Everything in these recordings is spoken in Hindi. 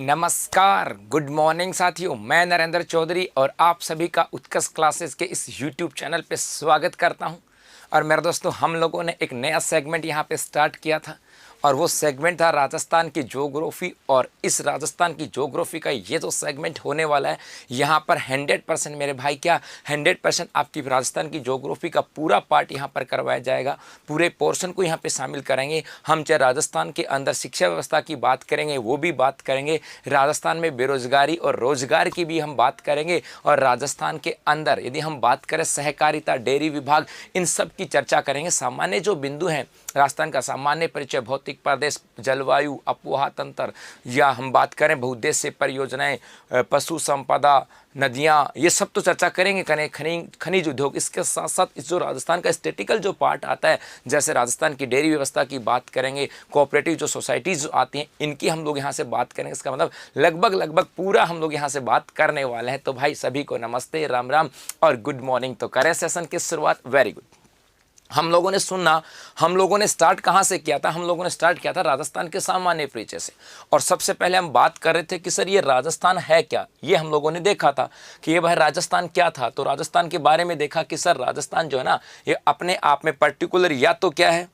नमस्कार, गुड मॉर्निंग साथियों। मैं नरेंद्र चौधरी और आप सभी का उत्कर्ष क्लासेस के इस यूट्यूब चैनल पे स्वागत करता हूं। और मेरे दोस्तों, हम लोगों ने एक नया सेगमेंट यहां पे स्टार्ट किया था और वो सेगमेंट था राजस्थान की ज्योग्राफी। और इस राजस्थान की ज्योग्राफी का ये जो सेगमेंट होने वाला है, यहाँ पर 100% मेरे भाई क्या 100% आपकी राजस्थान की ज्योग्राफी का पूरा पार्ट यहाँ पर करवाया जाएगा। पूरे पोर्शन को यहाँ पे शामिल करेंगे हम। चाहे राजस्थान के अंदर शिक्षा व्यवस्था की बात करेंगे, वो भी बात करेंगे। राजस्थान में बेरोजगारी और रोजगार की भी हम बात करेंगे। और राजस्थान के अंदर यदि हम बात करें सहकारिता, डेयरी विभाग, इन सब की चर्चा करेंगे। सामान्य जो बिंदु हैं राजस्थान का, सामान्य परिचय, भौतिक प्रदेश, जलवायु, अपवाह तंत्र, या हम बात करें बहुउद्देश्य परियोजनाएं, पशु संपदा, नदियां, ये सब तो चर्चा करेंगे। खनिज उद्योग। इसके साथ साथ इस जो राजस्थान का स्टेटिकल जो पार्ट आता है, जैसे राजस्थान की डेयरी व्यवस्था की बात करेंगे, कोऑपरेटिव जो सोसाइटीज आती हैं, इनकी हम लोग यहाँ से बात करेंगे। इसका मतलब लगभग पूरा हम लोग यहाँ से बात करने वाले हैं। तो भाई सभी को नमस्ते, राम राम और गुड मॉर्निंग। तो करें सेशन की शुरुआत। Very good. हम लोगों ने स्टार्ट कहाँ से किया था? हम लोगों ने स्टार्ट किया था राजस्थान के सामान्य परिचय से। और सबसे पहले हम बात कर रहे थे कि सर ये राजस्थान है क्या। ये हम लोगों ने देखा था कि ये भाई राजस्थान क्या था। तो राजस्थान के बारे में देखा कि सर राजस्थान जो है ना, ये अपने आप में पर्टिकुलर या तो क्या है,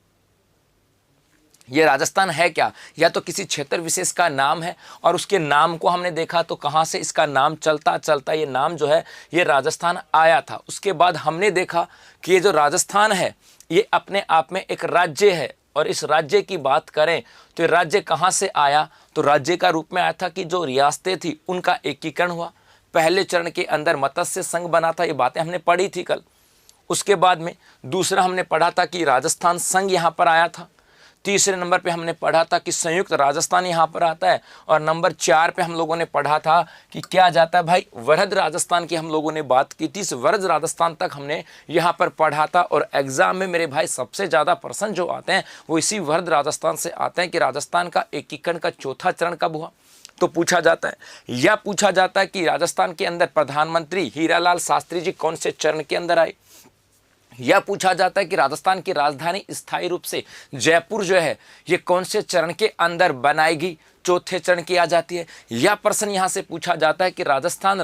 ये राजस्थान है क्या, या तो किसी क्षेत्र विशेष का नाम है। और उसके नाम को हमने देखा तो कहाँ से इसका नाम चलता चलता ये नाम जो है ये राजस्थान आया था। उसके बाद हमने देखा कि ये जो राजस्थान है ये अपने आप में एक राज्य है। और इस राज्य की बात करें तो ये राज्य कहाँ से आया, तो राज्य का रूप में आया था कि जो रियासतें थी उनका एकीकरण हुआ। पहले चरण के अंदर मत्स्य संघ बना था, ये बातें हमने पढ़ी थी कल। उसके बाद में दूसरा हमने पढ़ा था कि राजस्थान संघ यहाँ पर आया था। तीसरे नंबर पे हमने पढ़ा था कि संयुक्त राजस्थान यहाँ पर आता है। और नंबर 4 पे हम लोगों ने पढ़ा था कि क्या जाता है भाई, वृहद राजस्थान की हम लोगों ने बात की थी। इस वृहद राजस्थान तक हमने यहाँ पर पढ़ा था। और एग्जाम में मेरे भाई सबसे ज़्यादा प्रश्न जो आते हैं वो इसी वृहद राजस्थान से आते हैं कि राजस्थान का एकीकरण का चौथा चरण कब हुआ। तो पूछा जाता है, या पूछा जाता है कि राजस्थान के अंदर प्रधानमंत्री हीरालाल शास्त्री जी कौन से चरण के अंदर आए। यह पूछा जाता है कि राजस्थान की राजधानी स्थायी रूप से जयपुर जो है ये कौन से चरण के अंदर बनाएगी, चौथे चरण की आ जाती है। यह प्रश्न यहां से पूछा जाता है कि राजस्थान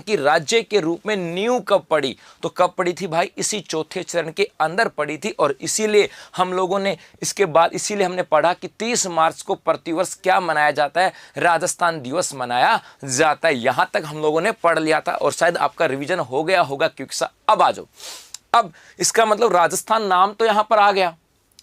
की राज्य के रूप में नींव कब पड़ी। तो कब पड़ी थी भाई, इसी चौथे चरण के अंदर पड़ी थी। और इसीलिए हम लोगों ने इसके बाद इसीलिए हमने पढ़ा कि 30 मार्च को प्रतिवर्ष क्या मनाया जाता है, राजस्थान दिवस मनाया जाता है। यहां तक हम लोगों ने पढ़ लिया था और शायद आपका रिवीजन हो गया होगा। क्योंकि अब आ जाओ, अब इसका मतलब राजस्थान नाम तो यहां पर आ गया,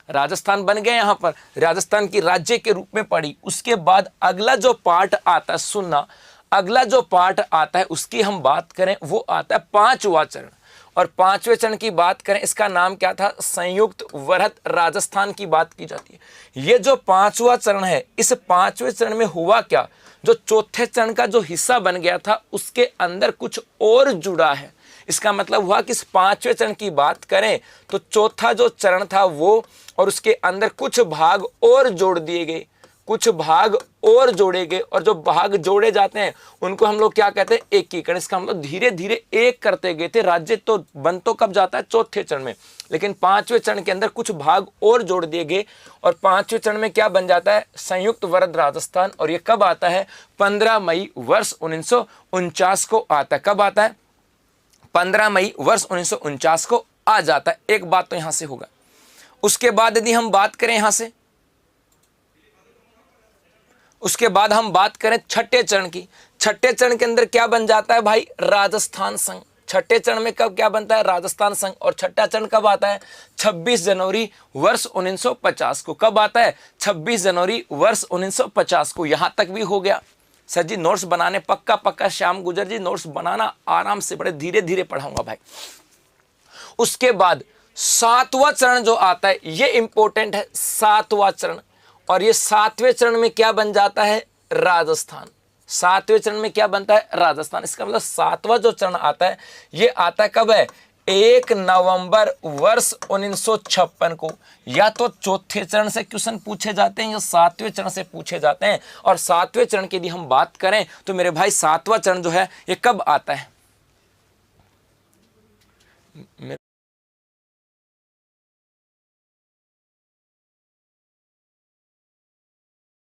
राजस्थान बन गया, यहां पर राजस्थान की राज्य के रूप में पड़ी। उसके बाद अगला जो पार्ट आता है, सुनना, अगला जो पार्ट आता है उसकी हम बात करें, वो आता है 5वां चरण। और 5वें चरण की बात करें, इसका नाम क्या था, संयुक्त वृहद राजस्थान की बात की जाती है। ये जो 5वां चरण है, इस 5वें चरण में हुआ क्या, जो चौथे चरण का जो हिस्सा बन गया था उसके अंदर कुछ और जुड़ा है। इसका मतलब हुआ कि इस 5वें चरण की बात करें तो चौथा जो चरण था वो, और उसके अंदर कुछ भाग और जोड़ दिए गए, कुछ भाग और जोड़े गए। और जो भाग जोड़े जाते हैं उनको हम लोग क्या कहते हैं, एकीकरण। इसका हम लोग धीरे धीरे एक करते गए थे। राज्य तो बन तो कब जाता है, चौथे चरण में, लेकिन 5वें चरण के अंदर कुछ भाग और जोड़ दिए गए। और 5वें चरण में क्या बन जाता है, संयुक्त वृहद राजस्थान। और ये कब आता है, 15 मई वर्ष 1949 को आता है। कब आता है, 15 मई वर्ष 1949 को आ जाता है। एक बात तो यहां से होगा। उसके बाद यदि हम बात करें यहां से, उसके बाद हम बात करें छठे चरण की। छठे चरण के अंदर क्या बन जाता है भाई, राजस्थान संघ। छठे चरण में कब क्या बनता है, राजस्थान संघ। और छठा चरण कब आता है, 26 जनवरी वर्ष 1950 को। कब आता है, 26 जनवरी वर्ष 1950 को। यहां तक भी हो गया। सर जी नोट्स बनाने पक्का श्याम गुजर जी, नोट्स बनाना आराम से, बड़े धीरे धीरे पढ़ाऊंगा भाई। उसके बाद 7वां चरण जो आता है ये इंपॉर्टेंट है, 7वां चरण। और ये 7वें चरण में क्या बन जाता है, राजस्थान। 7वें चरण में क्या बनता है, राजस्थान। इसका मतलब 7वां जो चरण आता है ये आता है कब है, 1 नवंबर वर्ष 1956 को। या तो चौथे चरण से क्वेश्चन पूछे जाते हैं या 7वें चरण से पूछे जाते हैं। और 7वें चरण की यदि हम बात करें तो मेरे भाई 7वां चरण जो है ये कब आता है,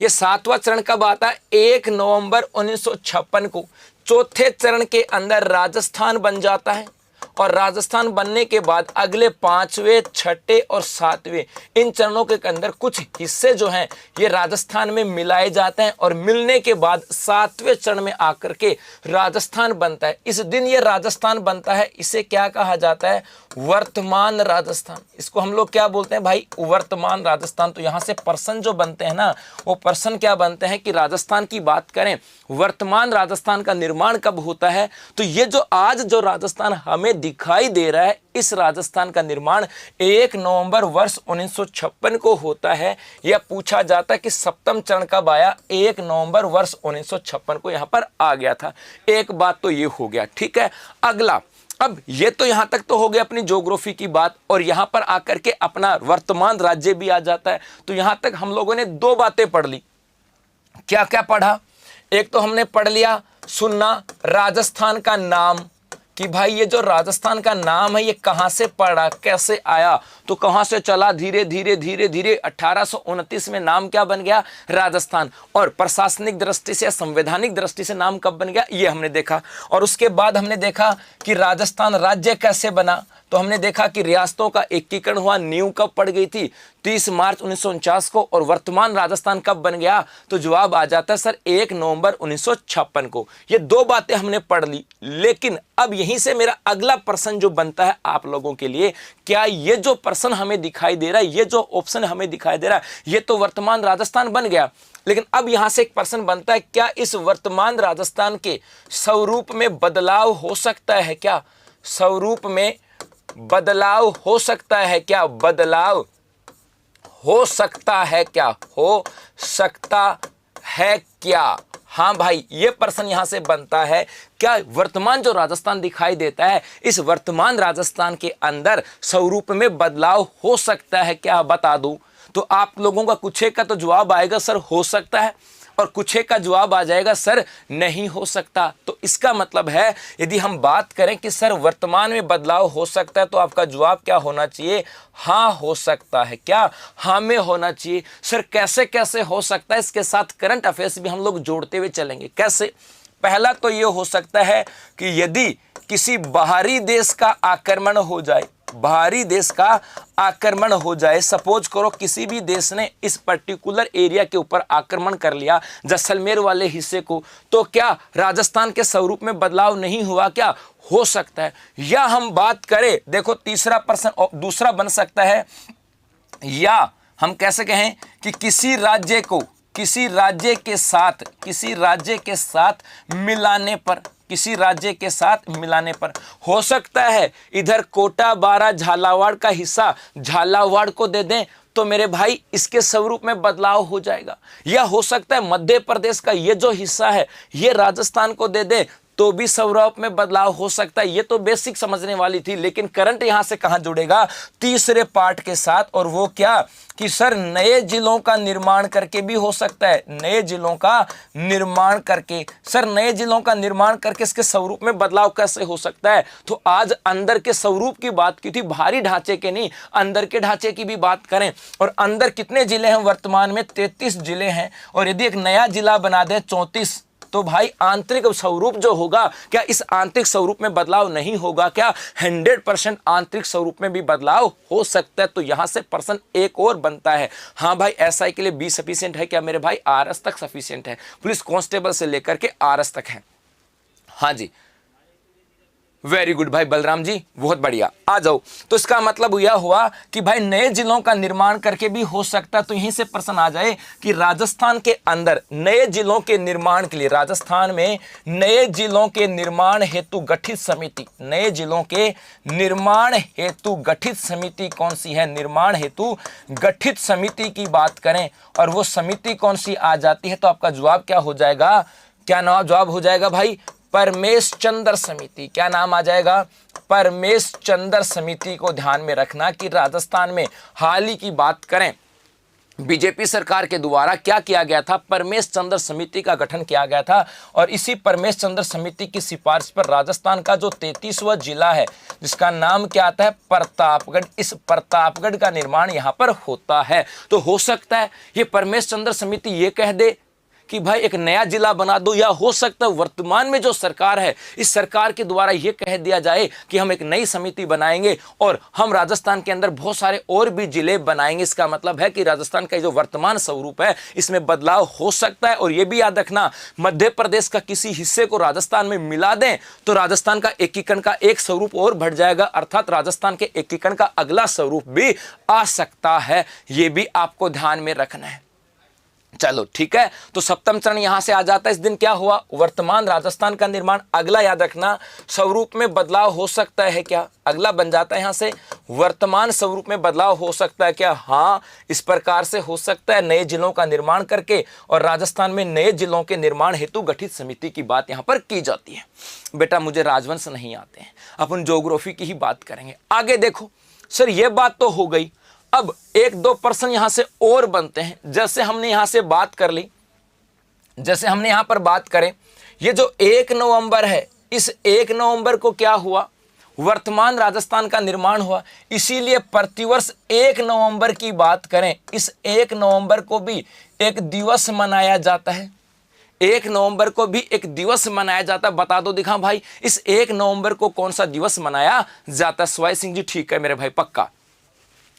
ये 7वां चरण कब आता है? 1 नवंबर 1956 को चौथे चरण के अंदर राजस्थान बन जाता है। और राजस्थान बनने के बाद अगले 5वें, 6ठे और 7वें इन चरणों के अंदर कुछ हिस्से जो हैं ये राजस्थान में मिलाए जाते हैं और मिलने के बाद 7वें चरण में आकर के राजस्थान बनता है। इस दिन ये राजस्थान बनता है, इसे क्या कहा जाता है? वर्तमान राजस्थान। इसको हम लोग क्या बोलते हैं भाई? वर्तमान राजस्थान। तो यहां से पर्सन जो बनते हैं ना, वो पर्सन क्या बनते हैं कि राजस्थान की बात करें, वर्तमान राजस्थान का निर्माण कब होता है? तो ये जो आज जो राजस्थान हमें दिखाई दे रहा है, इस राजस्थान का निर्माण 1 नवंबर वर्ष 1956 को होता है। यह पूछा जाता है कि सप्तम चरण कब आया? 1 नवंबर वर्ष 1956 को यहां पर आ गया था। एक बात तो ये हो गया, ठीक है। अगला, अब ये तो यहां तक तो हो गया अपनी ज्योग्राफी की बात, और यहां पर आकर के अपना वर्तमान राज्य भी आ जाता है। तो यहां तक हम लोगों ने 2 बातें पढ़ ली। क्या क्या पढ़ा? एक तो हमने पढ़ लिया, सुनना, राजस्थान का नाम, कि भाई ये जो राजस्थान का नाम है ये कहां से पड़ा, कैसे आया, तो कहां से चला, धीरे धीरे धीरे धीरे 1829 में नाम क्या बन गया? राजस्थान। और प्रशासनिक दृष्टि से, संवैधानिक दृष्टि से नाम कब बन गया, ये हमने देखा। और उसके बाद हमने देखा कि राजस्थान राज्य कैसे बना। तो हमने देखा कि रियासतों का एकीकरण हुआ, नींव कब पड़ गई थी? 30 मार्च 1949 को। और वर्तमान राजस्थान कब बन गया? तो जवाब आ जाता है सर 1 नवंबर 1956 को। ये 2 बातें हमने पढ़ ली। लेकिन अब यहीं से मेरा अगला प्रश्न जो बनता है आप लोगों के लिए, क्या ये जो प्रश्न हमें दिखाई दे रहा है, ये जो ऑप्शन हमें दिखाई दे रहा है, ये तो वर्तमान राजस्थान बन गया। लेकिन अब यहां से एक प्रश्न बनता है, क्या इस वर्तमान राजस्थान के स्वरूप में बदलाव हो सकता है क्या? स्वरूप में बदलाव हो सकता है क्या? बदलाव हो सकता है क्या? हो सकता है क्या? हाँ भाई, ये प्रश्न यहां से बनता है। क्या वर्तमान जो राजस्थान दिखाई देता है, इस वर्तमान राजस्थान के अंदर स्वरूप में बदलाव हो सकता है क्या? बता दूं तो आप लोगों का कुछ एक का तो जवाब आएगा सर हो सकता है, और कुछ एक का जवाब आ जाएगा सर नहीं हो सकता। तो इसका मतलब है यदि हम बात करें कि सर वर्तमान में बदलाव हो सकता है, तो आपका जवाब क्या होना चाहिए? हाँ हो सकता है। क्या? हाँ में होना चाहिए। सर कैसे कैसे हो सकता है? इसके साथ करंट अफेयर्स भी हम लोग जोड़ते हुए चलेंगे। कैसे? पहला तो ये हो सकता है कि यदि किसी बाहरी देश का आक्रमण हो जाए, बाहरी देश का आक्रमण हो जाए, सपोज करो किसी भी देश ने इस पर्टिकुलर एरिया के ऊपर आक्रमण कर लिया, जैसलमेर वाले हिस्से को, तो क्या राजस्थान के स्वरूप में बदलाव नहीं हुआ क्या? हो सकता है। या हम बात करें, देखो तीसरा प्रश्न दूसरा बन सकता है, या हम कैसे कहें कि किसी राज्य को किसी राज्य के साथ मिलाने पर, किसी राज्य के साथ मिलाने पर हो सकता है इधर कोटा, बारा, झालावाड़ का हिस्सा झालावाड़ को दे दें, तो मेरे भाई इसके स्वरूप में बदलाव हो जाएगा। या हो सकता है मध्य प्रदेश का ये जो हिस्सा है ये राजस्थान को दे दे, तो भी स्वरूप में बदलाव हो सकता है। ये तो बेसिक समझने वाली थी, लेकिन करंट यहां से कहां जुड़ेगा? तीसरे पार्ट के साथ। और वो क्या कि सर नए जिलों का निर्माण करके भी हो सकता है। नए जिलों का निर्माण करके, सर नए जिलों का निर्माण करके इसके स्वरूप में बदलाव कैसे हो सकता है? तो आज अंदर के स्वरूप की बात की थी, बाहरी ढांचे के नहीं, अंदर के ढांचे की भी बात करें। और अंदर कितने जिले हैं वर्तमान में? 33 जिले हैं। और यदि एक नया जिला बना दे 34, तो भाई आंतरिक स्वरूप जो होगा, क्या इस आंतरिक स्वरूप में बदलाव नहीं होगा क्या? 100% आंतरिक स्वरूप में भी बदलाव हो सकता है। तो यहां से प्रश्न एक और बनता है, हाँ भाई एसआई के लिए बी सफिशिएंट है क्या मेरे भाई? आरएस तक सफिशिएंट है, पुलिस कांस्टेबल से लेकर के आरएस तक है। हाँ जी, वेरी गुड भाई बलराम जी, बहुत बढ़िया। आ जाओ। तो इसका मतलब यह हुआ कि भाई नए जिलों का निर्माण करके भी हो सकता है। तो यहीं से प्रश्न आ जाए कि राजस्थान के अंदर नए जिलों के निर्माण के लिए, राजस्थान में नए जिलों के निर्माण हेतु गठित समिति, नए जिलों के निर्माण हेतु गठित समिति कौन सी है? निर्माण हेतु गठित समिति की बात करें और वो समिति कौन सी आ जाती है, तो आपका जवाब क्या हो जाएगा? क्या नाम जवाब हो जाएगा भाई? परमेश चंद्र समिति। क्या नाम आ जाएगा? परमेश चंद्र समिति को ध्यान में रखना कि राजस्थान में हाल ही की बात करें बीजेपी सरकार के द्वारा क्या किया गया था, परमेश चंद्र समिति का गठन किया गया था। और इसी परमेश चंद्र समिति की सिफारिश पर राजस्थान का जो 33वां जिला है जिसका नाम क्या आता है, प्रतापगढ़, इस प्रतापगढ़ का निर्माण यहां पर होता है। तो हो सकता है ये परमेश चंद्र समिति ये कह दे कि भाई एक नया जिला बना दो, या हो सकता है वर्तमान में जो सरकार है इस सरकार के द्वारा यह कह दिया जाए कि हम एक नई समिति बनाएंगे और हम राजस्थान के अंदर बहुत सारे और भी जिले बनाएंगे। इसका मतलब है कि राजस्थान का जो वर्तमान स्वरूप है इसमें बदलाव हो सकता है। और यह भी याद रखना, मध्य प्रदेश का किसी हिस्से को राजस्थान में मिला दें तो राजस्थान का एकीकरण का एक स्वरूप और बढ़ जाएगा, अर्थात राजस्थान के एकीकरण का अगला स्वरूप भी आ सकता है। यह भी आपको ध्यान में रखना है। चलो ठीक है, तो सप्तम चरण यहां से आ जाता है। इस दिन क्या हुआ, वर्तमान राजस्थान का निर्माण। अगला याद रखना, स्वरूप में बदलाव हो सकता है क्या, अगला बन जाता है यहां से, वर्तमान स्वरूप में बदलाव हो सकता है क्या। हाँ, इस प्रकार से हो सकता है, नए जिलों का निर्माण करके और राजस्थान में नए जिलों के निर्माण हेतु गठित समिति की बात यहां पर की जाती है। बेटा मुझे राजवंश नहीं आते हैं, अपन ज्योग्राफी की ही बात करेंगे। आगे देखो सर, यह बात तो हो गई। अब 1-2 प्रश्न यहां से और बनते हैं। जैसे हमने यहां से बात कर ली, जैसे हमने यहां पर बात करें, ये जो 1 नवंबर है, इस 1 नवंबर को क्या हुआ, वर्तमान राजस्थान का निर्माण हुआ। इसीलिए प्रतिवर्ष 1 नवंबर की बात करें, इस 1 नवंबर को भी एक दिवस मनाया जाता है। 1 नवंबर को भी एक दिवस मनाया जाता है। बता दो दिखा भाई, इस 1 नवंबर को कौन सा दिवस मनाया जाता है। स्वाई सिंह जी ठीक है मेरे भाई, पक्का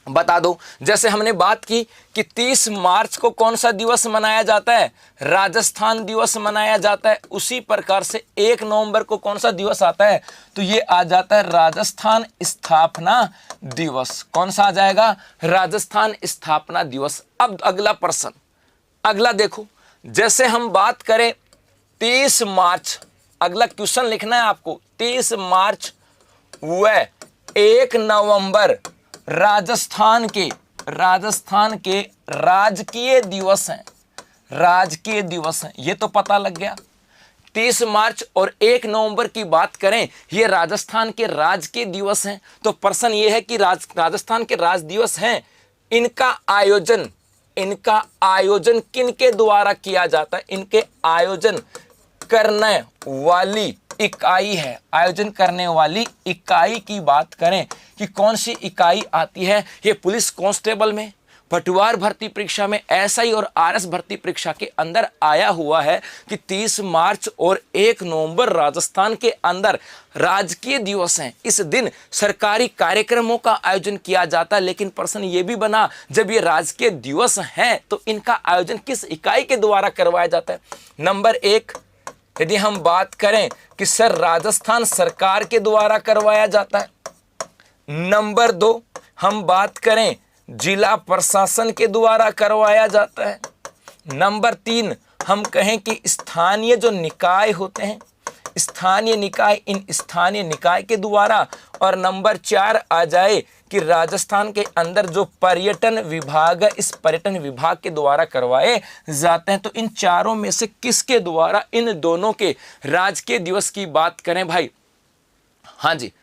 बता दो। जैसे हमने बात की कि 30 मार्च को कौन सा दिवस मनाया जाता है, राजस्थान दिवस मनाया जाता है। उसी प्रकार से 1 नवंबर को कौन सा दिवस आता है, तो ये आ जाता है राजस्थान स्थापना दिवस। कौन सा आ जाएगा, राजस्थान स्थापना दिवस। अब अगला प्रश्न, अगला देखो, जैसे हम बात करें 30 मार्च, अगला क्वेश्चन लिखना है आपको। 30 मार्च व 1 नवंबर राजस्थान के राजकीय दिवस हैं, राजकीय दिवस हैं, ये तो पता लग गया। 30 मार्च और 1 नवंबर की बात करें, ये राजस्थान के राजकीय दिवस हैं। तो प्रश्न ये है कि राजस्थान के राज दिवस हैं, इनका आयोजन किन के द्वारा किया जाता है। इनके आयोजन करने वाली इकाई है, आयोजन करने वाली इकाई की बात करें कि कौन सी इकाई आती है, ये पुलिस कांस्टेबल में, पटवार भर्ती परीक्षा में, एसआई और आरएस भर्ती परीक्षा के अंदर आया हुआ है कि 30 मार्च और 1 नवंबर राजस्थान के अंदर राजकीय दिवस हैं। इस दिन सरकारी कार्यक्रमों का आयोजन किया जाता है। लेकिन प्रश्न ये भी बना, जब ये राजकीय दिवस हैं तो इनका आयोजन किस इकाई के द्वारा करवाया जाता है। नंबर 1, यदि हम बात करें कि सर राजस्थान सरकार के द्वारा करवाया जाता है। नंबर 2, हम बात करें जिला प्रशासन के द्वारा करवाया जाता है। नंबर 3, हम कहें कि स्थानीय जो निकाय होते हैं, स्थानीय निकाय, इन स्थानीय निकाय के द्वारा। और नंबर 4 आ जाए कि राजस्थान के अंदर जो पर्यटन विभाग है, इस पर्यटन विभाग के द्वारा करवाए जाते हैं। तो इन चारों में से किसके द्वारा इन दोनों के राजकीय दिवस की बात करें भाई। हाँ जी,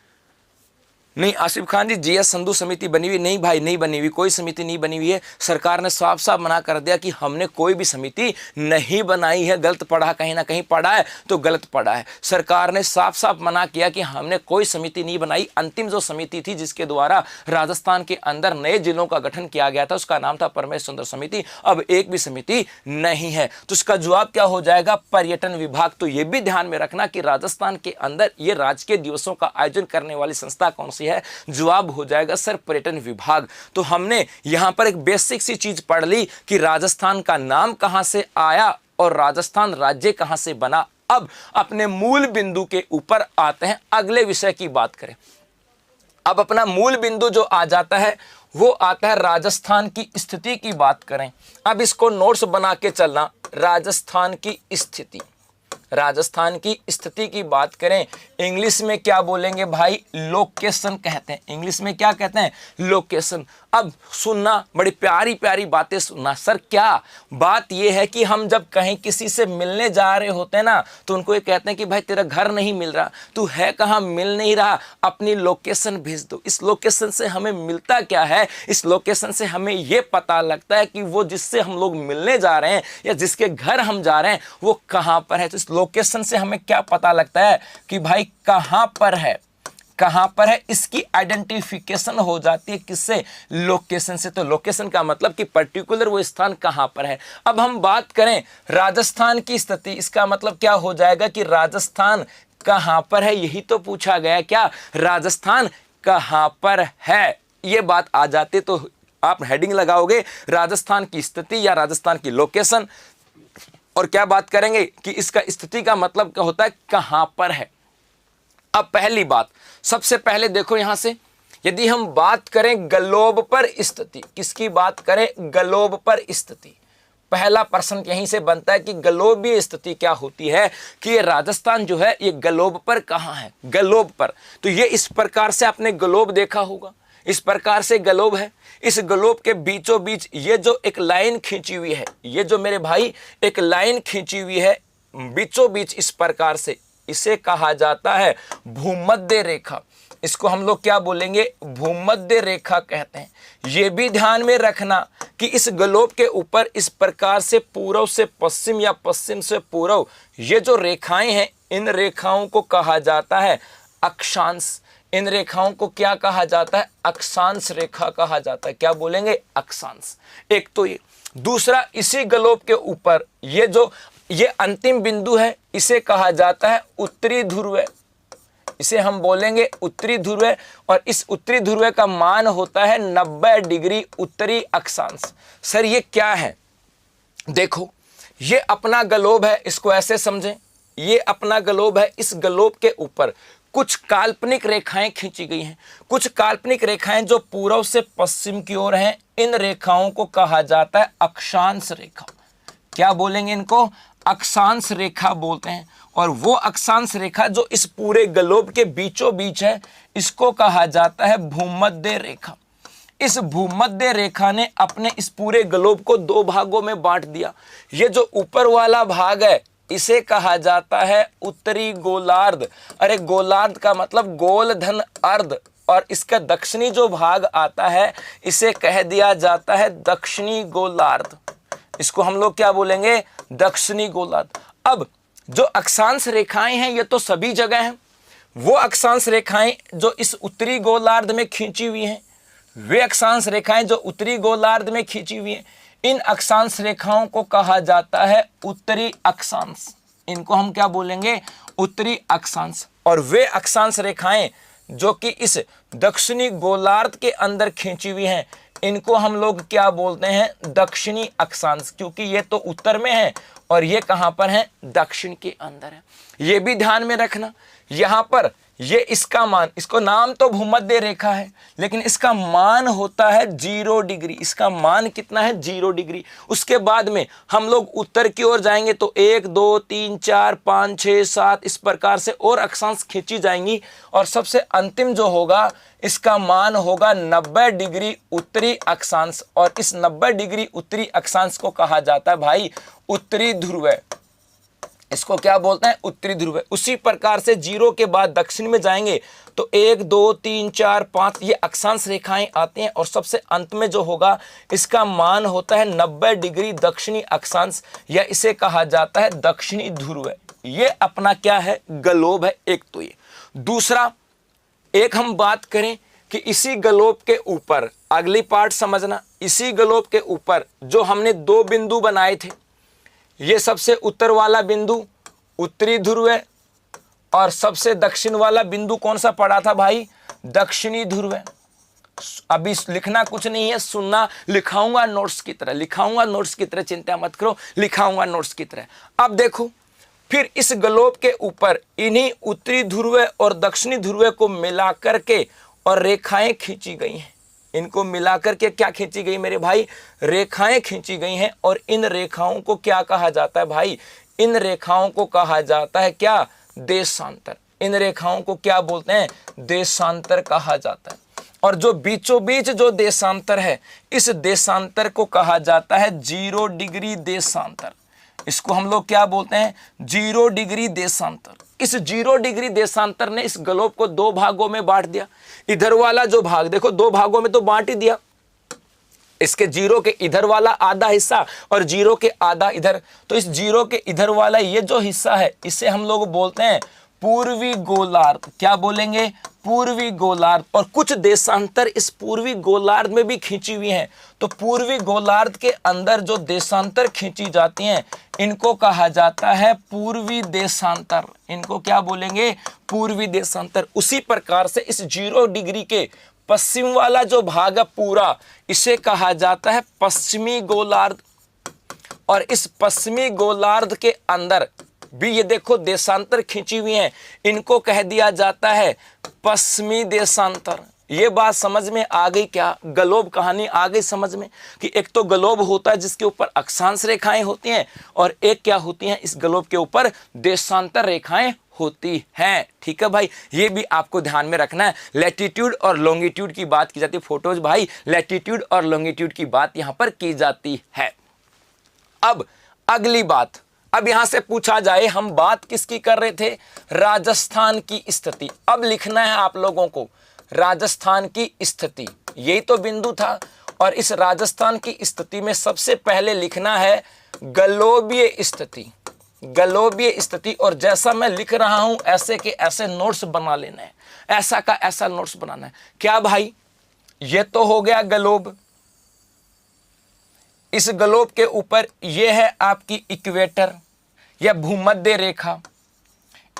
नहीं आसिफ खान जी, जीएस संधू समिति बनी हुई नहीं भाई, नहीं बनी हुई, कोई समिति नहीं बनी हुई है। सरकार ने साफ साफ मना कर दिया कि हमने कोई भी समिति नहीं बनाई है। गलत पढ़ा, कहीं ना कहीं पढ़ा है तो गलत पढ़ा है। सरकार ने साफ साफ मना किया कि हमने कोई समिति नहीं बनाई। अंतिम जो समिति थी जिसके द्वारा राजस्थान के अंदर नए जिलों का गठन किया गया था, उसका नाम था परमेश चंद्र समिति। अब एक भी समिति नहीं है, तो उसका जवाब क्या हो जाएगा, पर्यटन विभाग। तो ये भी ध्यान में रखना कि राजस्थान के अंदर ये राजकीय दिवसों का आयोजन करने वाली संस्था कौन सी है, जवाब हो जाएगा सर पर्यटन विभाग। तो हमने यहां पर एक बेसिक सी चीज पढ़ ली कि राजस्थान का नाम कहां से आया और राजस्थान राज्य कहां से बना। अब अपने मूल बिंदु के ऊपर आते हैं, अगले विषय की बात करें। अब अपना मूल बिंदु जो आ जाता है वो आता है राजस्थान की स्थिति की बात करें। अब इसको नोट्स बना के चलना, राजस्थान की स्थिति, राजस्थान की स्थिति की बात करें, इंग्लिश में क्या बोलेंगे भाई, लोकेशन कहते हैं। इंग्लिश में क्या कहते हैं, लोकेशन। अब सुनना, बड़ी प्यारी प्यारी बातें सुनना। सर क्या बात यह है कि हम जब कहीं किसी से मिलने जा रहे होते हैं ना, तो उनको ये कहते हैं कि भाई तेरा घर नहीं मिल रहा, तू है कहाँ, मिल नहीं रहा, अपनी लोकेशन भेज दो। इस लोकेशन से हमें मिलता क्या है, इस लोकेशन से हमें ये पता लगता है कि वो जिससे हम लोग मिलने जा रहे हैं या जिसके घर हम जा रहे हैं वो कहाँ पर है। तो इस लोकेशन से हमें क्या पता लगता है कि भाई कहाँ पर है, कहां पर है, इसकी आइडेंटिफिकेशन हो जाती है किससे, लोकेशन से। तो लोकेशन का मतलब कि पर्टिकुलर वो स्थान कहां पर है। अब हम बात करें राजस्थान की स्थिति, इसका मतलब क्या हो जाएगा कि राजस्थान कहां पर है, यही तो पूछा गया। क्या राजस्थान कहां पर है, ये बात आ जाती तो आप हेडिंग लगाओगे राजस्थान की स्थिति या राजस्थान की लोकेशन, और क्या बात करेंगे कि इसका स्थिति का मतलब क्या होता है, कहां पर है। अब पहली बात, सबसे पहले देखो यहां से, यदि हम बात करें ग्लोब पर स्थिति, किसकी बात करें, ग्लोब पर स्थिति, पहला प्रश्न यहीं से बनता है कि ग्लोबीय स्थिति क्या होती है, कि ये राजस्थान जो है ये ग्लोब पर कहां है, ग्लोब पर। तो ये इस प्रकार से आपने ग्लोब देखा होगा, इस प्रकार से ग्लोब है। इस ग्लोब के बीचों बीच ये जो एक लाइन खींची हुई है, ये जो मेरे भाई एक लाइन खींची हुई है बीचों बीच इस प्रकार से, इसे कहा जाता है भूमध्य रेखा। इसको हम लोग क्या बोलेंगे, भूमध्य रेखा कहते हैं। यह भी ध्यान में रखना कि इस ग्लोब के ऊपर इस प्रकार से पूर्व से पश्चिम या पश्चिम से पूर्व ये जो रेखाएं हैं, इन रेखाओं को कहा जाता है अक्षांश। इन रेखाओं को क्या कहा जाता है, अक्षांश रेखा कहा जाता है। क्या बोलेंगे, अक्षांश। एक तो ये, दूसरा इसी ग्लोब के ऊपर ये अंतिम बिंदु है, इसे कहा जाता है उत्तरी ध्रुव। इसे हम बोलेंगे उत्तरी ध्रुव, और इस उत्तरी ध्रुव का मान होता है 90 डिग्री उत्तरी अक्षांश। सर ये क्या है, देखो ये अपना ग्लोब है, इसको ऐसे समझें, ये अपना ग्लोब है। इस ग्लोब के ऊपर कुछ काल्पनिक रेखाएं खींची गई हैं, कुछ काल्पनिक रेखाएं जो पूर्व से पश्चिम की ओर हैं। इन रेखाओं को कहा जाता है अक्षांश रेखा। क्या बोलेंगे इनको, अक्षांश रेखा बोलते हैं। और वो अक्षांश रेखा जो इस पूरे ग्लोब के बीचों बीच है, इसको कहा जाता है भूमध्य रेखा। इस भूमध्य रेखा ने अपने इस पूरे ग्लोब को दो भागों में बांट दिया। ये जो ऊपर वाला भाग है इसे कहा जाता है उत्तरी गोलार्ध। अरे गोलार्ध का मतलब गोल धन अर्ध, और इसका दक्षिणी जो भाग आता है इसे कह दिया जाता है दक्षिणी गोलार्ध। इसको हम लोग क्या बोलेंगे, दक्षिणी गोलार्ध। अब जो अक्षांश रेखाएं हैं ये तो सभी जगह हैं। वो अक्षांश रेखाएं जो इस उत्तरी गोलार्ध में खींची हुई हैं, वे अक्षांश रेखाएं जो उत्तरी गोलार्ध में खींची हुई हैं, इन अक्षांश रेखाओं को कहा जाता है उत्तरी अक्षांश। इनको हम क्या बोलेंगे, उत्तरी अक्षांश। और वे अक्षांश रेखाएं जो कि इस दक्षिणी गोलार्ध के अंदर खींची हुई हैं, इनको हम लोग क्या बोलते हैं, दक्षिणी अक्षांश, क्योंकि ये तो उत्तर में है और ये कहां पर है, दक्षिण के अंदर है। ये भी ध्यान में रखना, यहां पर ये इसका मान, इसको नाम तो भूमध्य रेखा है लेकिन इसका मान होता है 0 डिग्री। इसका मान कितना है, 0 डिग्री। उसके बाद में हम लोग उत्तर की ओर जाएंगे तो 1 2 3 4 5 6 7 इस प्रकार से और अक्षांश खींची जाएंगी, और सबसे अंतिम जो होगा इसका मान होगा 90 डिग्री उत्तरी अक्षांश। और इस 90 डिग्री उत्तरी अक्षांश को कहा जाता है भाई उत्तरी ध्रुव। इसको क्या बोलते हैं, उत्तरी ध्रुव। उसी प्रकार से 0 के बाद दक्षिण में जाएंगे तो 1 2 3 4 5 ये अक्षांश रेखाएं आती हैं, और सबसे अंत में जो होगा इसका मान होता है 90 डिग्री दक्षिणी अक्षांश, या इसे कहा जाता है दक्षिणी ध्रुव। ये अपना क्या है, ग्लोब है। एक तो ये, दूसरा एक हम बात करें कि इसी ग्लोब के ऊपर, अगली पार्ट समझना, इसी ग्लोब के ऊपर जो हमने 2 बिंदु बनाए थे, ये सबसे उत्तर वाला बिंदु उत्तरी ध्रुव है, और सबसे दक्षिण वाला बिंदु कौन सा पड़ा था भाई, दक्षिणी ध्रुव है। अभी लिखना कुछ नहीं है, सुनना, लिखाऊंगा नोट्स की तरह, लिखाऊंगा नोट्स की तरह, चिंता मत करो, लिखाऊंगा नोट्स की तरह। अब देखो, फिर इस ग्लोब के ऊपर इन्हीं उत्तरी ध्रुव और दक्षिणी ध्रुव को मिलाकर के और रेखाएं खींची गई हैं। इनको मिलाकर के क्या खींची गई मेरे भाई, रेखाएं खींची गई हैं। और इन रेखाओं को क्या कहा जाता है भाई, इन रेखाओं को कहा जाता है क्या? देशांतर। इन रेखाओं को क्या बोलते हैं? देशांतर कहा जाता है। और जो बीचों बीच जो देशांतर है, इस देशांतर को कहा जाता है 0 डिग्री देशांतर। इसको हम लोग क्या बोलते हैं? 0 डिग्री देशांतर। इस 0 डिग्री देशांतर ने इस ग्लोब को 2 भागों में बांट दिया। इधर वाला जो भाग देखो 2 भागों में तो बांट ही दिया, इसके 0 के इधर वाला आधा हिस्सा और 0 के आधा इधर। तो इस 0 के इधर वाला ये जो हिस्सा है, इसे हम लोग बोलते हैं पूर्वी गोलार्ध। क्या बोलेंगे? पूर्वी गोलार्ध। और कुछ देशांतर इस पूर्वी गोलार्ध में भी खींची हुई हैं। तो पूर्वी गोलार्ध के अंदर जो देशांतर खींची जाती हैं, इनको कहा जाता है पूर्वी देशांतर। इनको क्या बोलेंगे? पूर्वी देशांतर। उसी प्रकार से इस 0 डिग्री के पश्चिम वाला जो भाग है पूरा, इसे कहा जाता है पश्चिमी गोलार्ध। और इस पश्चिमी गोलार्ध के अंदर भी ये देखो देशांतर खींची हुई हैं, इनको कह दिया जाता है पश्चिमी देशांतर। ये बात समझ में आ गई क्या? ग्लोब कहानी आ गई समझ में कि एक तो ग्लोब होता है जिसके ऊपर अक्षांश रेखाएं होती हैं, और एक क्या होती हैं? इस ग्लोब के ऊपर देशांतर रेखाएं होती हैं। ठीक है भाई, ये भी आपको ध्यान में रखना है। लैटिट्यूड और लॉन्गिट्यूड की बात की जाती है। फोटोज भाई, लैटिट्यूड और लॉन्गिट्यूड की बात यहां पर की जाती है। अब अगली बात, अब यहां से पूछा जाए, हम बात किसकी कर रहे थे? राजस्थान की स्थिति। अब लिखना है आप लोगों को राजस्थान की स्थिति, यही तो बिंदु था। और इस राजस्थान की स्थिति में सबसे पहले लिखना है गलोबीय स्थिति। गलोबीय स्थिति। और जैसा मैं लिख रहा हूं ऐसे के ऐसे नोट्स बना लेना है, ऐसा का ऐसा नोट्स बनाना है। क्या भाई? ये तो हो गया ग्लोब। इस ग्लोब के ऊपर यह है आपकी इक्वेटर या भूमध्य रेखा।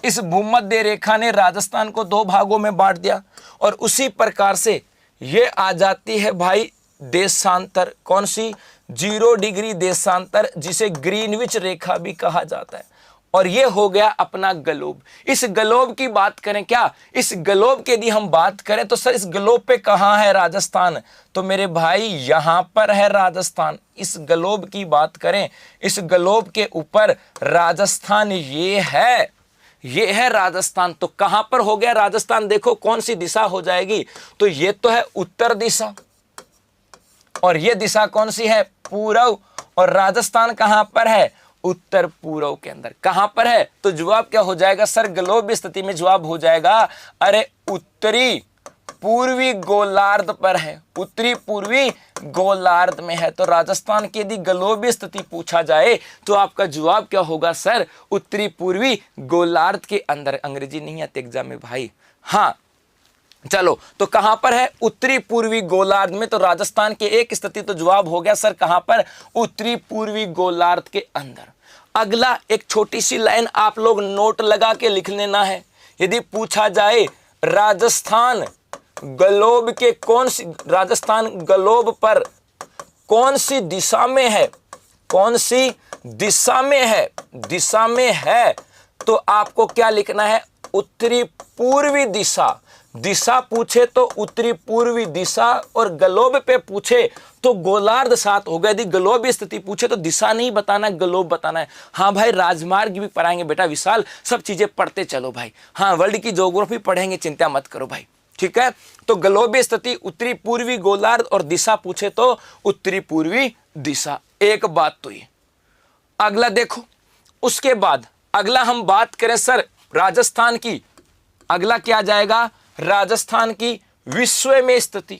इस भूमध्य रेखा ने राजस्थान को 2 भागों में बांट दिया। और उसी प्रकार से ये आ जाती है भाई देशांतर। कौन सी? 0 डिग्री देशांतर, जिसे ग्रीनविच रेखा भी कहा जाता है। और ये हो गया अपना ग्लोब। इस ग्लोब की बात करें क्या? इस ग्लोब की यदि हम बात करें तो सर इस ग्लोब पे कहां है राजस्थान? तो मेरे भाई यहां पर है राजस्थान। इस ग्लोब की बात करें, इस ग्लोब के ऊपर राजस्थान ये है राजस्थान। तो कहां पर हो गया राजस्थान? देखो कौन सी दिशा हो जाएगी? तो ये तो है उत्तर दिशा, और ये दिशा कौन सी है? पूर्व। और राजस्थान कहां पर है? उत्तर पूर्व के अंदर। कहां पर है? तो जवाब क्या हो जाएगा सर? ग्लोब स्थिति में जवाब हो जाएगा अरे उत्तरी पूर्वी गोलार्ध पर है। उत्तरी पूर्वी गोलार्ध में है। तो राजस्थान की यदि ग्लोब स्थिति पूछा जाए तो आपका जवाब क्या होगा सर? उत्तरी पूर्वी गोलार्ध के अंदर। अंग्रेजी नहीं आती एग्जाम में भाई। हाँ चलो, तो कहां पर है? उत्तरी पूर्वी गोलार्ध में। तो राजस्थान की एक स्थिति तो जवाब हो गया सर कहां पर? उत्तरी पूर्वी गोलार्ध के अंदर। अगला एक छोटी सी लाइन आप लोग नोट लगा के लिख लेना है। यदि पूछा जाए राजस्थान ग्लोब के राजस्थान ग्लोब पर कौन सी दिशा में है? कौन सी दिशा में है? दिशा में है तो आपको क्या लिखना है? उत्तरी पूर्वी दिशा। दिशा पूछे तो उत्तरी पूर्वी दिशा, और ग्लोब पे पूछे तो गोलार्ध साथ हो गया। यदि ग्लोब स्थिति पूछे तो दिशा नहीं बताना है, ग्लोब बताना है। हाँ भाई, राजमार्ग भी पढ़ाएंगे बेटा विशाल, सब चीजें पढ़ते चलो भाई। हाँ, वर्ल्ड की ज्योग्राफी पढ़ेंगे, चिंता मत करो भाई। ठीक है, तो ग्लोब स्थिति उत्तरी पूर्वी गोलार्ध, और दिशा पूछे तो उत्तरी पूर्वी दिशा। एक बात तो ये। अगला देखो, उसके बाद अगला हम बात करें सर राजस्थान की। अगला क्या जाएगा? राजस्थान की विश्व में स्थिति।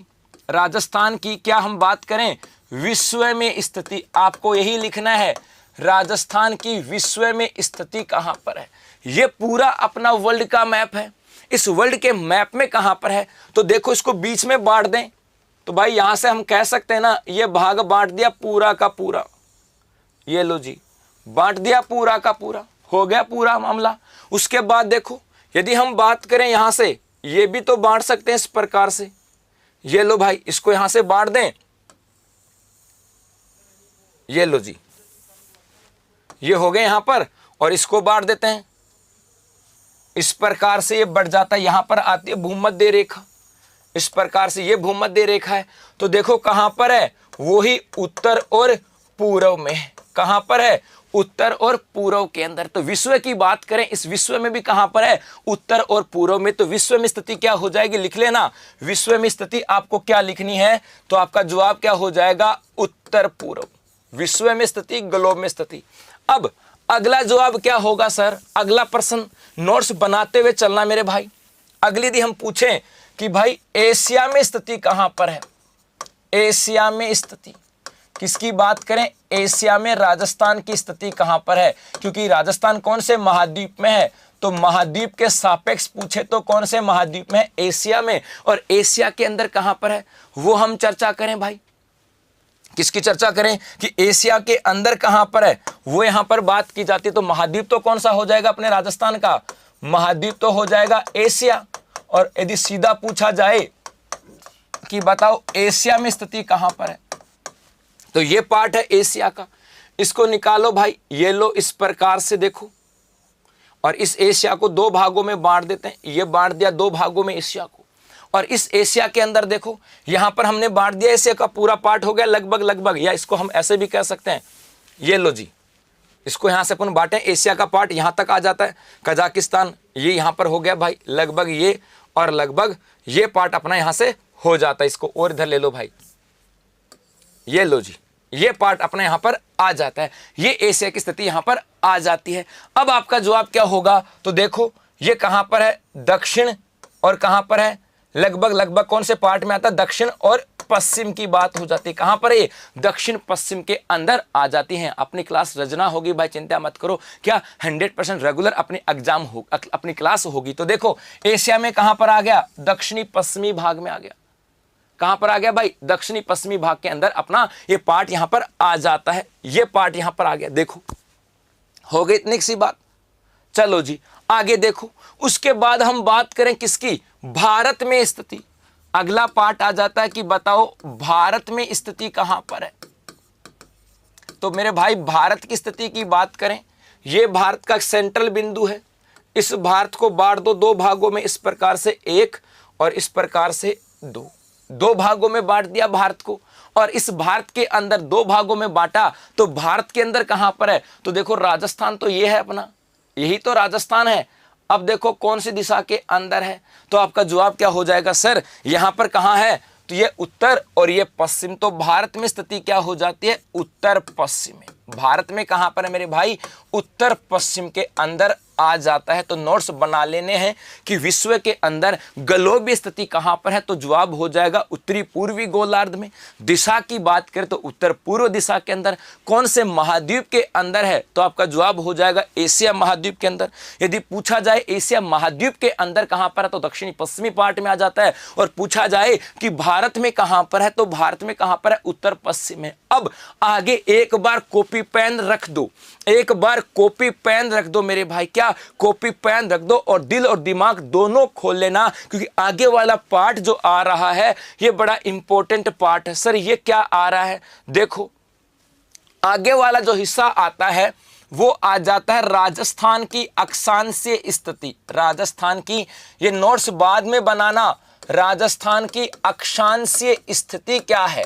राजस्थान की क्या हम बात करें? विश्व में स्थिति। आपको यही लिखना है, राजस्थान की विश्व में स्थिति कहां पर है। यह पूरा अपना वर्ल्ड का मैप है। इस वर्ल्ड के मैप में कहां पर है? तो देखो, इसको बीच में बांट दें तो भाई यहां से हम कह सकते हैं ना, यह भाग बांट दिया पूरा का पूरा। ये लो जी, बांट दिया पूरा का पूरा, हो गया पूरा मामला। उसके बाद देखो, यदि हम बात करें यहां से, ये भी तो बांट सकते हैं इस प्रकार से। ये लो भाई, इसको यहां से बांट दें। ये लो जी, ये हो गए यहां पर, और इसको बांट देते हैं। इस प्रकार से ये बढ़ जाता है। यहां पर आती है भूमध्य रेखा। इस प्रकार से ये भूमध्य रेखा है। तो देखो कहां पर है? वो ही उत्तर और पूर्व में है। कहां पर है? उत्तर और पूर्व के अंदर। तो विश्व की बात करें, इस विश्व में भी कहां पर है, उत्तर और पूर्व में। तो विश्व में स्थिति क्या हो जाएगी, लिख लेना। विश्व में स्थिति आपको क्या लिखनी है, तो आपका जवाब क्या हो जाएगा, उत्तर पूर्व। विश्व में स्थिति, ग्लोब में स्थिति। अब अगला जवाब क्या होगा सर, अगला प्रश्न नोट्स बनाते हुए चलना मेरे भाई। अगली यदि हम पूछें कि भाई एशिया में स्थिति कहां पर है, एशिया में स्थिति किसकी बात करें, एशिया में राजस्थान की स्थिति कहां पर है, क्योंकि राजस्थान कौन से महाद्वीप में है, तो महाद्वीप के सापेक्ष पूछे तो कौन से महाद्वीप में है, एशिया में। और एशिया के अंदर कहां पर है वो हम चर्चा करें भाई, किसकी चर्चा करें कि एशिया के अंदर कहां पर है, वो यहां पर बात की जाती है। तो महाद्वीप तो कौन सा हो जाएगा अपने राजस्थान का, महाद्वीप तो हो जाएगा एशिया। और यदि सीधा पूछा जाए कि बताओ एशिया में स्थिति कहां पर है, तो ये पार्ट है एशिया का, इसको निकालो भाई, ये लो इस प्रकार से देखो, और इस एशिया को दो भागों में बांट देते हैं। ये बांट दिया दो भागों में एशिया को, और इस एशिया के अंदर देखो यहां पर हमने बांट दिया, एशिया का पूरा पार्ट हो गया लगभग लगभग, या इसको हम ऐसे भी कह सकते हैं, ये लो जी, इसको यहां से अपन बांटे, एशिया का पार्ट यहां तक आ जाता है, कजाकिस्तान ये यहां पर हो गया भाई लगभग ये, और लगभग ये पार्ट अपना यहां से हो जाता है। इसको और इधर ले लो भाई, ये लो जी, ये पार्ट अपने यहां पर आ जाता है, ये एशिया की स्थिति यहां पर आ जाती है। अब आपका जवाब क्या होगा, तो देखो ये कहां पर है, दक्षिण, और कहां पर है, लगभग लगभग कौन से पार्ट में आता है, दक्षिण और पश्चिम की बात हो जाती है। कहां पर है, दक्षिण पश्चिम के अंदर आ जाती हैं। अपनी क्लास रचना होगी भाई, चिंता मत करो, क्या 100% रेगुलर अपनी एग्जाम हो, अपनी क्लास होगी। तो देखो एशिया में कहां पर आ गया, दक्षिणी पश्चिमी भाग में आ गया, कहां पर आ गया भाई, दक्षिणी पश्चिमी भाग के अंदर अपना ये पार्ट यहां पर आ जाता है, ये पार्ट यहां पर आ गया। देखो हो गई इतनी सी बात, चलो जी आगे देखो। उसके बाद हम बात करें किसकी, भारत में स्थिति। अगला पार्ट आ जाता है कि बताओ भारत में स्थिति कहां पर है। तो मेरे भाई भारत की स्थिति की बात करें, यह भारत का सेंट्रल बिंदु है, इस भारत को बांट दो दो भागों में, इस प्रकार से एक और इस प्रकार से दो, दो भागों में बांट दिया भारत को। और इस भारत के अंदर दो भागों में बांटा, तो भारत के अंदर कहां पर है, तो देखो राजस्थान तो ये है अपना, यही तो राजस्थान है। अब देखो कौन सी दिशा के अंदर है, तो आपका जवाब क्या हो जाएगा सर, यहां पर कहां है, तो ये उत्तर और ये पश्चिम। तो भारत में स्थिति क्या हो जाती है, उत्तर पश्चिम में। भारत में कहां पर है मेरे भाई, उत्तर पश्चिम के अंदर आ जाता है। तो नोट्स बना लेने हैं कि विश्व के अंदर ग्लोबीय स्थिति कहां पर है, तो जवाब हो जाएगा उत्तरी पूर्वी गोलार्ध में। दिशा की बात करें तो उत्तर पूर्व दिशा के अंदर। कौन से महाद्वीप के अंदर है, तो आपका जवाब हो जाएगा एशिया महाद्वीप के अंदर। यदि पूछा जाए एशिया महाद्वीप के अंदर कहां पर है, तो दक्षिणी पश्चिमी पार्ट में आ जाता है। और पूछा जाए कि भारत में कहां पर है, तो भारत में कहां पर है, उत्तर पश्चिम में। अब आगे एक बार कॉपी पेन रख दो, एक बार कॉपी पेन रख दो मेरे भाई, क्या कॉपी पेन रख दो और दिल और दिमाग दोनों खोल लेना, क्योंकि आगे वाला पार्ट जो आ रहा है ये बड़ा इंपॉर्टेंट पार्ट है। सर ये क्या आ रहा है, देखो आगे वाला जो हिस्सा आता है वो आ जाता है राजस्थान की अक्षांशीय स्थिति। राजस्थान की, ये नोट्स बाद में बनाना, राजस्थान की अक्षांशीय स्थिति क्या है,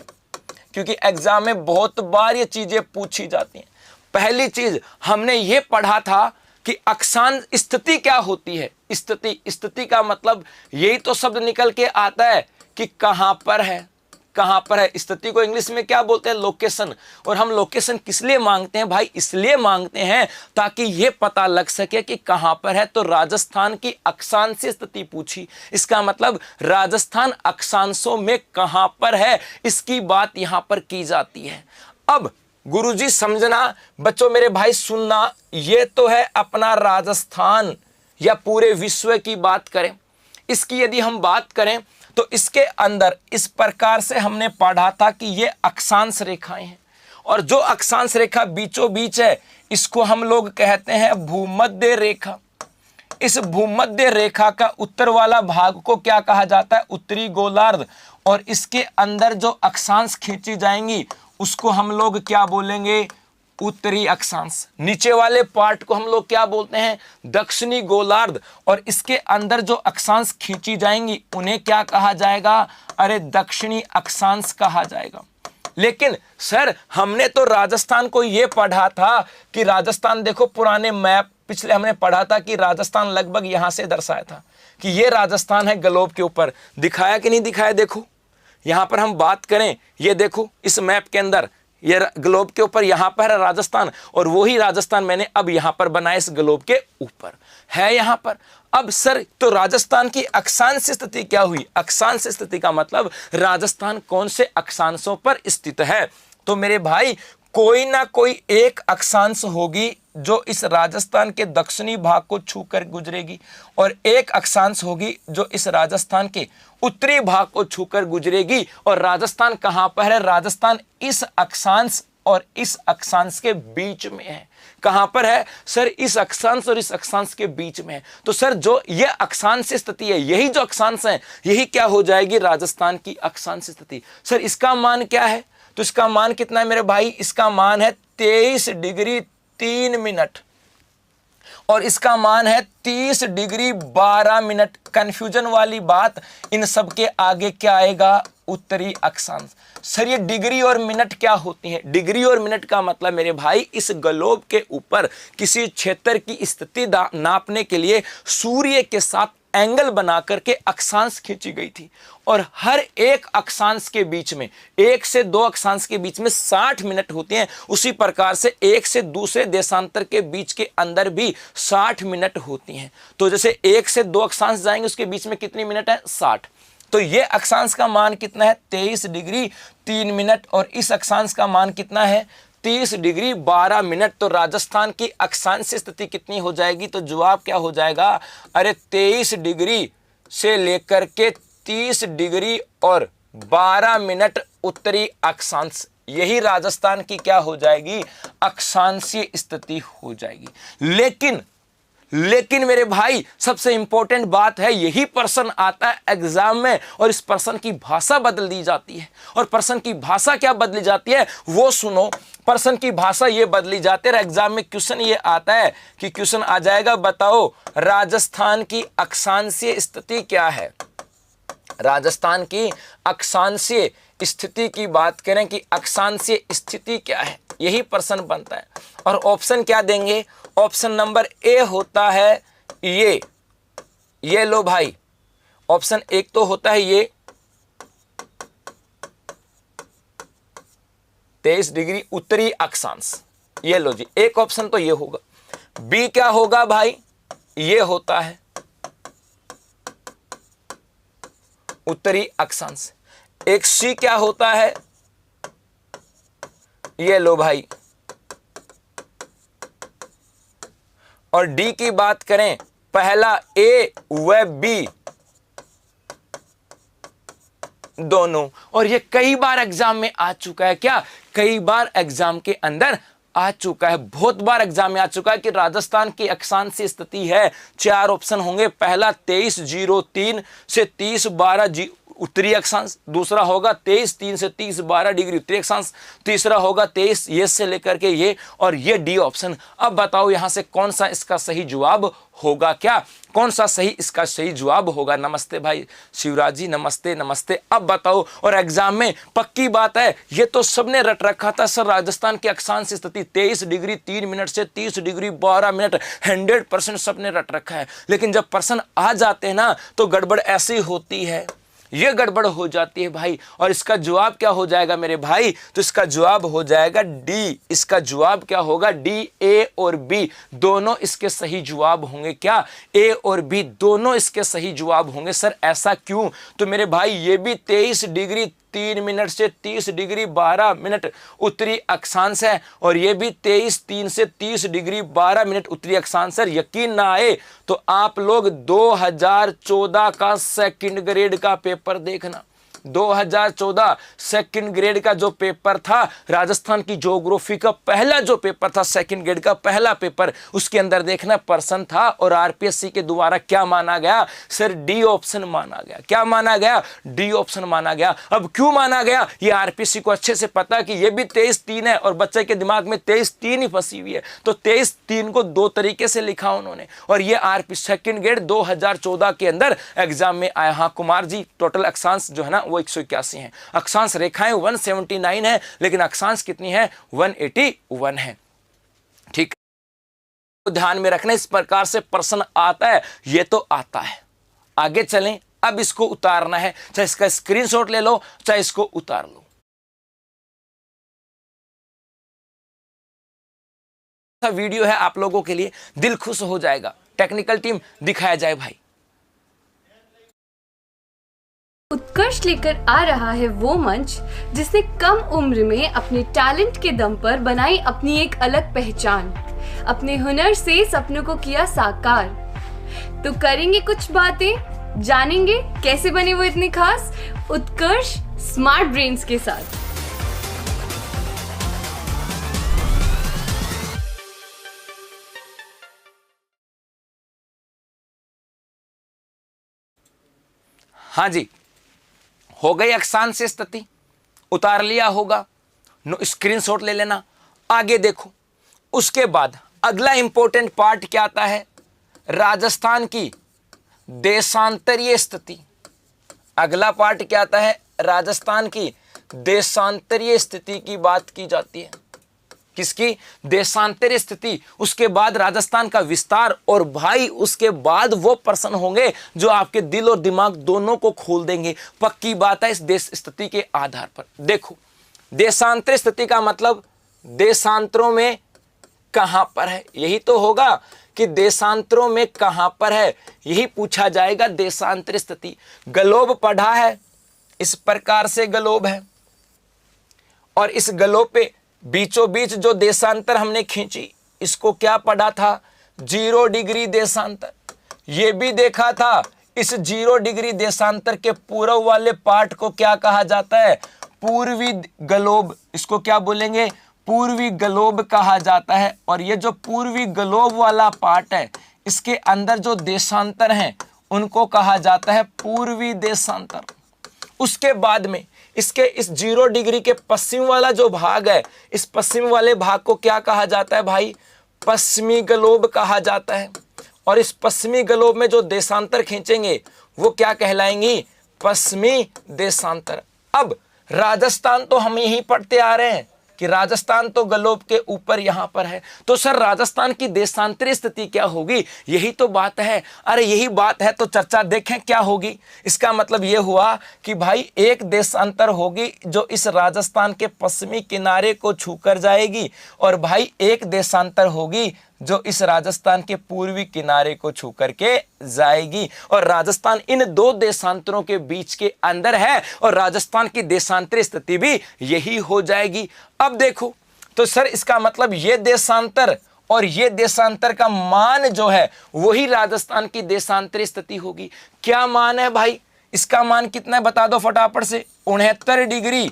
क्योंकि एग्जाम में बहुत बार ये चीजें पूछी जाती हैं। पहली चीज हमने ये पढ़ा था कि अक्षांश स्थिति क्या होती है। स्थिति, स्थिति का मतलब यही तो शब्द निकल के आता है कि कहां पर है, कहां पर है। स्थिति को इंग्लिश में क्या बोलते हैं, लोकेशन। और हम लोकेशन किस लिए मांगते हैं भाई, इसलिए मांगते हैं ताकि ये पता लग सके कि कहां पर है। तो राजस्थान की अक्षांशीय स्थिति पूछी, इसका मतलब राजस्थान अक्षांशों में कहां पर है, इसकी बात यहां पर की जाती है। अब गुरुजी समझना, बच्चों मेरे भाई सुनना, ये तो है अपना राजस्थान, या पूरे विश्व की बात करें, इसकी यदि हम बात करें तो इसके अंदर इस प्रकार से हमने पढ़ा था कि ये अक्षांश रेखाएं हैं, और जो अक्षांश रेखा बीचों बीच है इसको हम लोग कहते हैं भूमध्य रेखा। इस भूमध्य रेखा का उत्तर वाला भाग को क्या कहा जाता है, उत्तरी गोलार्ध। और इसके अंदर जो अक्षांश खींची जाएंगी उसको हम लोग क्या बोलेंगे, उत्तरी अक्षांश। नीचे वाले पार्ट को हम लोग क्या बोलते हैं, दक्षिणी गोलार्ध। और इसके अंदर जो अक्षांश खींची जाएंगी उन्हें क्या कहा जाएगा, अरे दक्षिणी अक्षांश कहा जाएगा। लेकिन सर हमने तो राजस्थान को ये पढ़ा था कि राजस्थान, देखो पुराने मैप पिछले हमने पढ़ा था कि राजस्थान लगभग यहां से दर्शाया था कि ये राजस्थान है, ग्लोब के ऊपर दिखाया कि नहीं दिखाया। देखो यहां पर हम बात करें, ये देखो इस मैप के अंदर ये ग्लोब के ऊपर यहां पर है राजस्थान, और वही राजस्थान मैंने अब यहां पर बनाया इस ग्लोब के ऊपर है यहां पर। अब सर तो राजस्थान की अक्षांश स्थिति क्या हुई? अक्षांश स्थिति का मतलब राजस्थान कौन से अक्षांशों पर स्थित है? तो मेरे भाई कोई ना कोई एक अक्षांश होगी जो इस राजस्थान के दक्षिणी भाग को छूकर गुजरेगी, और एक अक्षांश होगी जो इस राजस्थान के उत्तरी भाग को छूकर गुजरेगी। और राजस्थान कहां पर है? राजस्थान इस अक्षांश और इस अक्षांश के बीच में है। कहां पर है सर? इस अक्षांश और इस अक्षांश के बीच में है। तो सर जो ये अक्षांश स्थिति है, यही जो अक्षांश है, यही क्या हो जाएगी? राजस्थान की अक्षांश स्थिति। सर इसका मान क्या है? तो इसका मान कितना है मेरे भाई? इसका मान है 23 डिग्री 3 मिनट, और इसका मान है 30 डिग्री 12 मिनट। कंफ्यूजन वाली बात, इन सब के आगे क्या आएगा? उत्तरी अक्षांश। सर ये डिग्री और मिनट क्या होती हैं? डिग्री और मिनट का मतलब मेरे भाई इस ग्लोब के ऊपर किसी क्षेत्र की स्थिति नापने के लिए सूर्य के साथ एंगल बना करके अक्षांश खींची गई थी, और हर एक अक्षांश के बीच में, एक से दो अक्षांश के बीच में 60 मिनट होते हैं। उसी प्रकार से एक से दूसरे देशांतर के बीच के अंदर भी 60 मिनट होती हैं। तो जैसे एक से दो अक्षांश जाएंगे उसके बीच में कितनी मिनट है? 60। तो ये अक्षांश का मान कितना है? 23 डिग्री 3 मिनट, और इस अक्षांश का मान कितना है? 30 डिग्री 12 मिनट। तो राजस्थान की अक्षांश स्थिति कितनी हो जाएगी? तो जवाब क्या हो जाएगा? अरे 23 डिग्री से लेकर के 30 डिग्री और 12 मिनट उत्तरी अक्षांश, यही राजस्थान की क्या हो जाएगी? अक्षांशीय स्थिति हो जाएगी। लेकिन मेरे भाई सबसे इंपॉर्टेंट बात है, यही प्रश्न आता है एग्जाम में, और इस प्रश्न की भाषा बदल दी जाती है। और प्रश्न की भाषा क्या बदली जाती है वो सुनो। प्रश्न की भाषा ये बदली जाती है, एग्जाम में क्वेश्चन ये आता है कि क्वेश्चन आ जाएगा, बताओ राजस्थान की अक्षांशीय स्थिति क्या है? राजस्थान की अक्षांशीय स्थिति की बात करें कि अक्षांशीय स्थिति क्या है, यही प्रश्न बनता है। और ऑप्शन क्या देंगे? ऑप्शन नंबर ए होता है ये लो भाई, ऑप्शन एक तो होता है ये 23 डिग्री उत्तरी अक्षांश, ये लो जी, एक ऑप्शन तो ये होगा। बी क्या होगा भाई? ये होता है उत्तरी अक्षांश। एक सी क्या होता है? ये लो भाई। और डी की बात करें, पहला ए व बी दोनों। और ये कई बार एग्जाम में आ चुका है। क्या? कई बार एग्जाम के अंदर आ चुका है, बहुत बार एग्जाम में आ चुका है कि राजस्थान की अक्षांशीय स्थिति है। 4 ऑप्शन होंगे, पहला 23:03 से 30:12 उत्तरी अक्षांश, दूसरा होगा 23:03 से 30:12 डिग्री उत्तरी अक्षांश, तीसरा होगा 23 ये से लेकर के ये, और ये डी ऑप्शन। अब बताओ यहां से कौन सा इसका सही जवाब होगा? क्या कौन सा सही इसका सही जवाब होगा? नमस्ते भाई शिवराज जी, नमस्ते नमस्ते। अब बताओ, और एग्जाम में पक्की बात है, ये तो सबने रट रखा था सर, राजस्थान की अक्षांश स्थिति 23 डिग्री 3 मिनट से 30 डिग्री 12 मिनट, 100% सबने रट रखा है। लेकिन जब प्रश्न आ जाते हैं ना तो गड़बड़ ऐसी होती है, ये गड़बड़ हो जाती है भाई। और इसका जवाब क्या हो जाएगा मेरे भाई? तो इसका जवाब हो जाएगा डी। इसका जवाब क्या होगा? डी। ए और बी दोनों इसके सही जवाब होंगे। क्या? ए और बी दोनों इसके सही जवाब होंगे। सर ऐसा क्यों? तो मेरे भाई ये भी 23 डिग्री 3 मिनट से 30 डिग्री 12 मिनट उत्तरी अक्षांश है, और ये भी 23:03 से 30 डिग्री 12 मिनट उत्तरी अक्षांश है। यकीन ना आए तो आप लोग 2014 का सेकंड ग्रेड का पेपर देखना। 2014 सेकंड ग्रेड का जो पेपर था, राजस्थान की ज्योग्राफी का पहला जो पेपर था, सेकंड ग्रेड का पहला पेपर, उसके अंदर देखना प्रश्न था, और आरपीएससी के द्वारा क्या माना गया? सर डी ऑप्शन माना गया। क्या माना गया? डी ऑप्शन माना गया। अब क्यों माना गया? ये आरपीएससी को अच्छे से पता कि ये भी 23:03 है, और बच्चे के दिमाग में 23:03 ही फंसी हुई है, तो 23:03 को दो तरीके से लिखा उन्होंने। और ये आरपी सेकंड ग्रेड 2014 के अंदर एग्जाम में आया। हाँ कुमार जी, टोटल अक्षांश जो है ना वो 181 है। अक्षांश रेखाएं 179 है, लेकिन अक्षांश कितनी है? 181 है। ठीक, ध्यान में रखना, इस प्रकार से प्रश्न आता है, ये तो आता है। आगे चलें, अब इसको उतारना है, चाहे इसका स्क्रीनशॉट ले लो, चाहे इसको उतार लो। वीडियो है आप लोगों के लिए, दिल खुश हो जाएगा। टेक्निकल टीम दिखाया जाए भाई। उत्कर्ष लेकर आ रहा है वो मंच जिसने कम उम्र में अपने टैलेंट के दम पर बनाई अपनी एक अलग पहचान, अपने हुनर से सपनों को किया साकार। तो करेंगे कुछ बातें, जानेंगे कैसे बने वो इतने खास, उत्कर्ष स्मार्ट ब्रेन्स के साथ। हाँ जी, हो गई अक्षांश स्थिति, उतार लिया होगा, स्क्रीनशॉट ले लेना। आगे देखो, उसके बाद अगला इंपॉर्टेंट पार्ट क्या आता है? राजस्थान की देशांतरीय स्थिति। अगला पार्ट क्या आता है? राजस्थान की देशांतरीय स्थिति की बात की जाती है। किसकी? देशांतरीय स्थिति। उसके बाद राजस्थान का विस्तार, और भाई उसके बाद वो प्रश्न होंगे जो आपके दिल और दिमाग दोनों को खोल देंगे। पक्की बात है, इस देश स्थिति के आधार पर। देखो, देशांतरीय स्थिति का मतलब देशांतरों में कहां पर है, यही तो होगा कि देशांतरों में कहां पर है, यही पूछा जाएगा। देशांतरीय स्थिति, ग्लोब पढ़ा है, इस प्रकार से ग्लोब है, और इस ग्लोब पे बीचों बीच जो देशांतर हमने खींची, इसको क्या पढ़ा था? 0 डिग्री देशांतर। ये भी देखा था, इस 0 डिग्री देशांतर के पूर्व वाले पार्ट को क्या कहा जाता है? पूर्वी ग्लोब। इसको क्या बोलेंगे? पूर्वी ग्लोब कहा जाता है। और ये जो पूर्वी ग्लोब वाला पार्ट है, इसके अंदर जो देशांतर हैं उनको कहा जाता है पूर्वी देशांतर। उसके बाद में इसके इस 0 डिग्री के पश्चिम वाला जो भाग है, इस पश्चिम वाले भाग को क्या कहा जाता है भाई? पश्चिमी ग्लोब कहा जाता है। और इस पश्चिमी ग्लोब में जो देशांतर खींचेंगे वो क्या कहलाएंगी? पश्चिमी देशांतर। अब राजस्थान तो हम यहीं पढ़ते आ रहे हैं कि राजस्थान तो ग्लोब के ऊपर यहां पर है, तो सर राजस्थान की देशांतरीय स्थिति क्या होगी? यही तो बात है। अरे यही बात है तो चर्चा देखें क्या होगी। इसका मतलब यह हुआ कि भाई एक देशांतर होगी जो इस राजस्थान के पश्चिमी किनारे को छूकर जाएगी, और भाई एक देशांतर होगी जो इस राजस्थान के पूर्वी किनारे को छू करके जाएगी। और राजस्थान इन दो देशांतरों के बीच के अंदर है, और राजस्थान की देशांतरीय स्थिति भी यही हो जाएगी। अब देखो तो सर इसका मतलब ये देशांतर और ये देशांतर का मान जो है वही राजस्थान की देशांतरीय स्थिति होगी। क्या मान है भाई? इसका मान कितना है बता दो फटाफट से। 69 डिग्री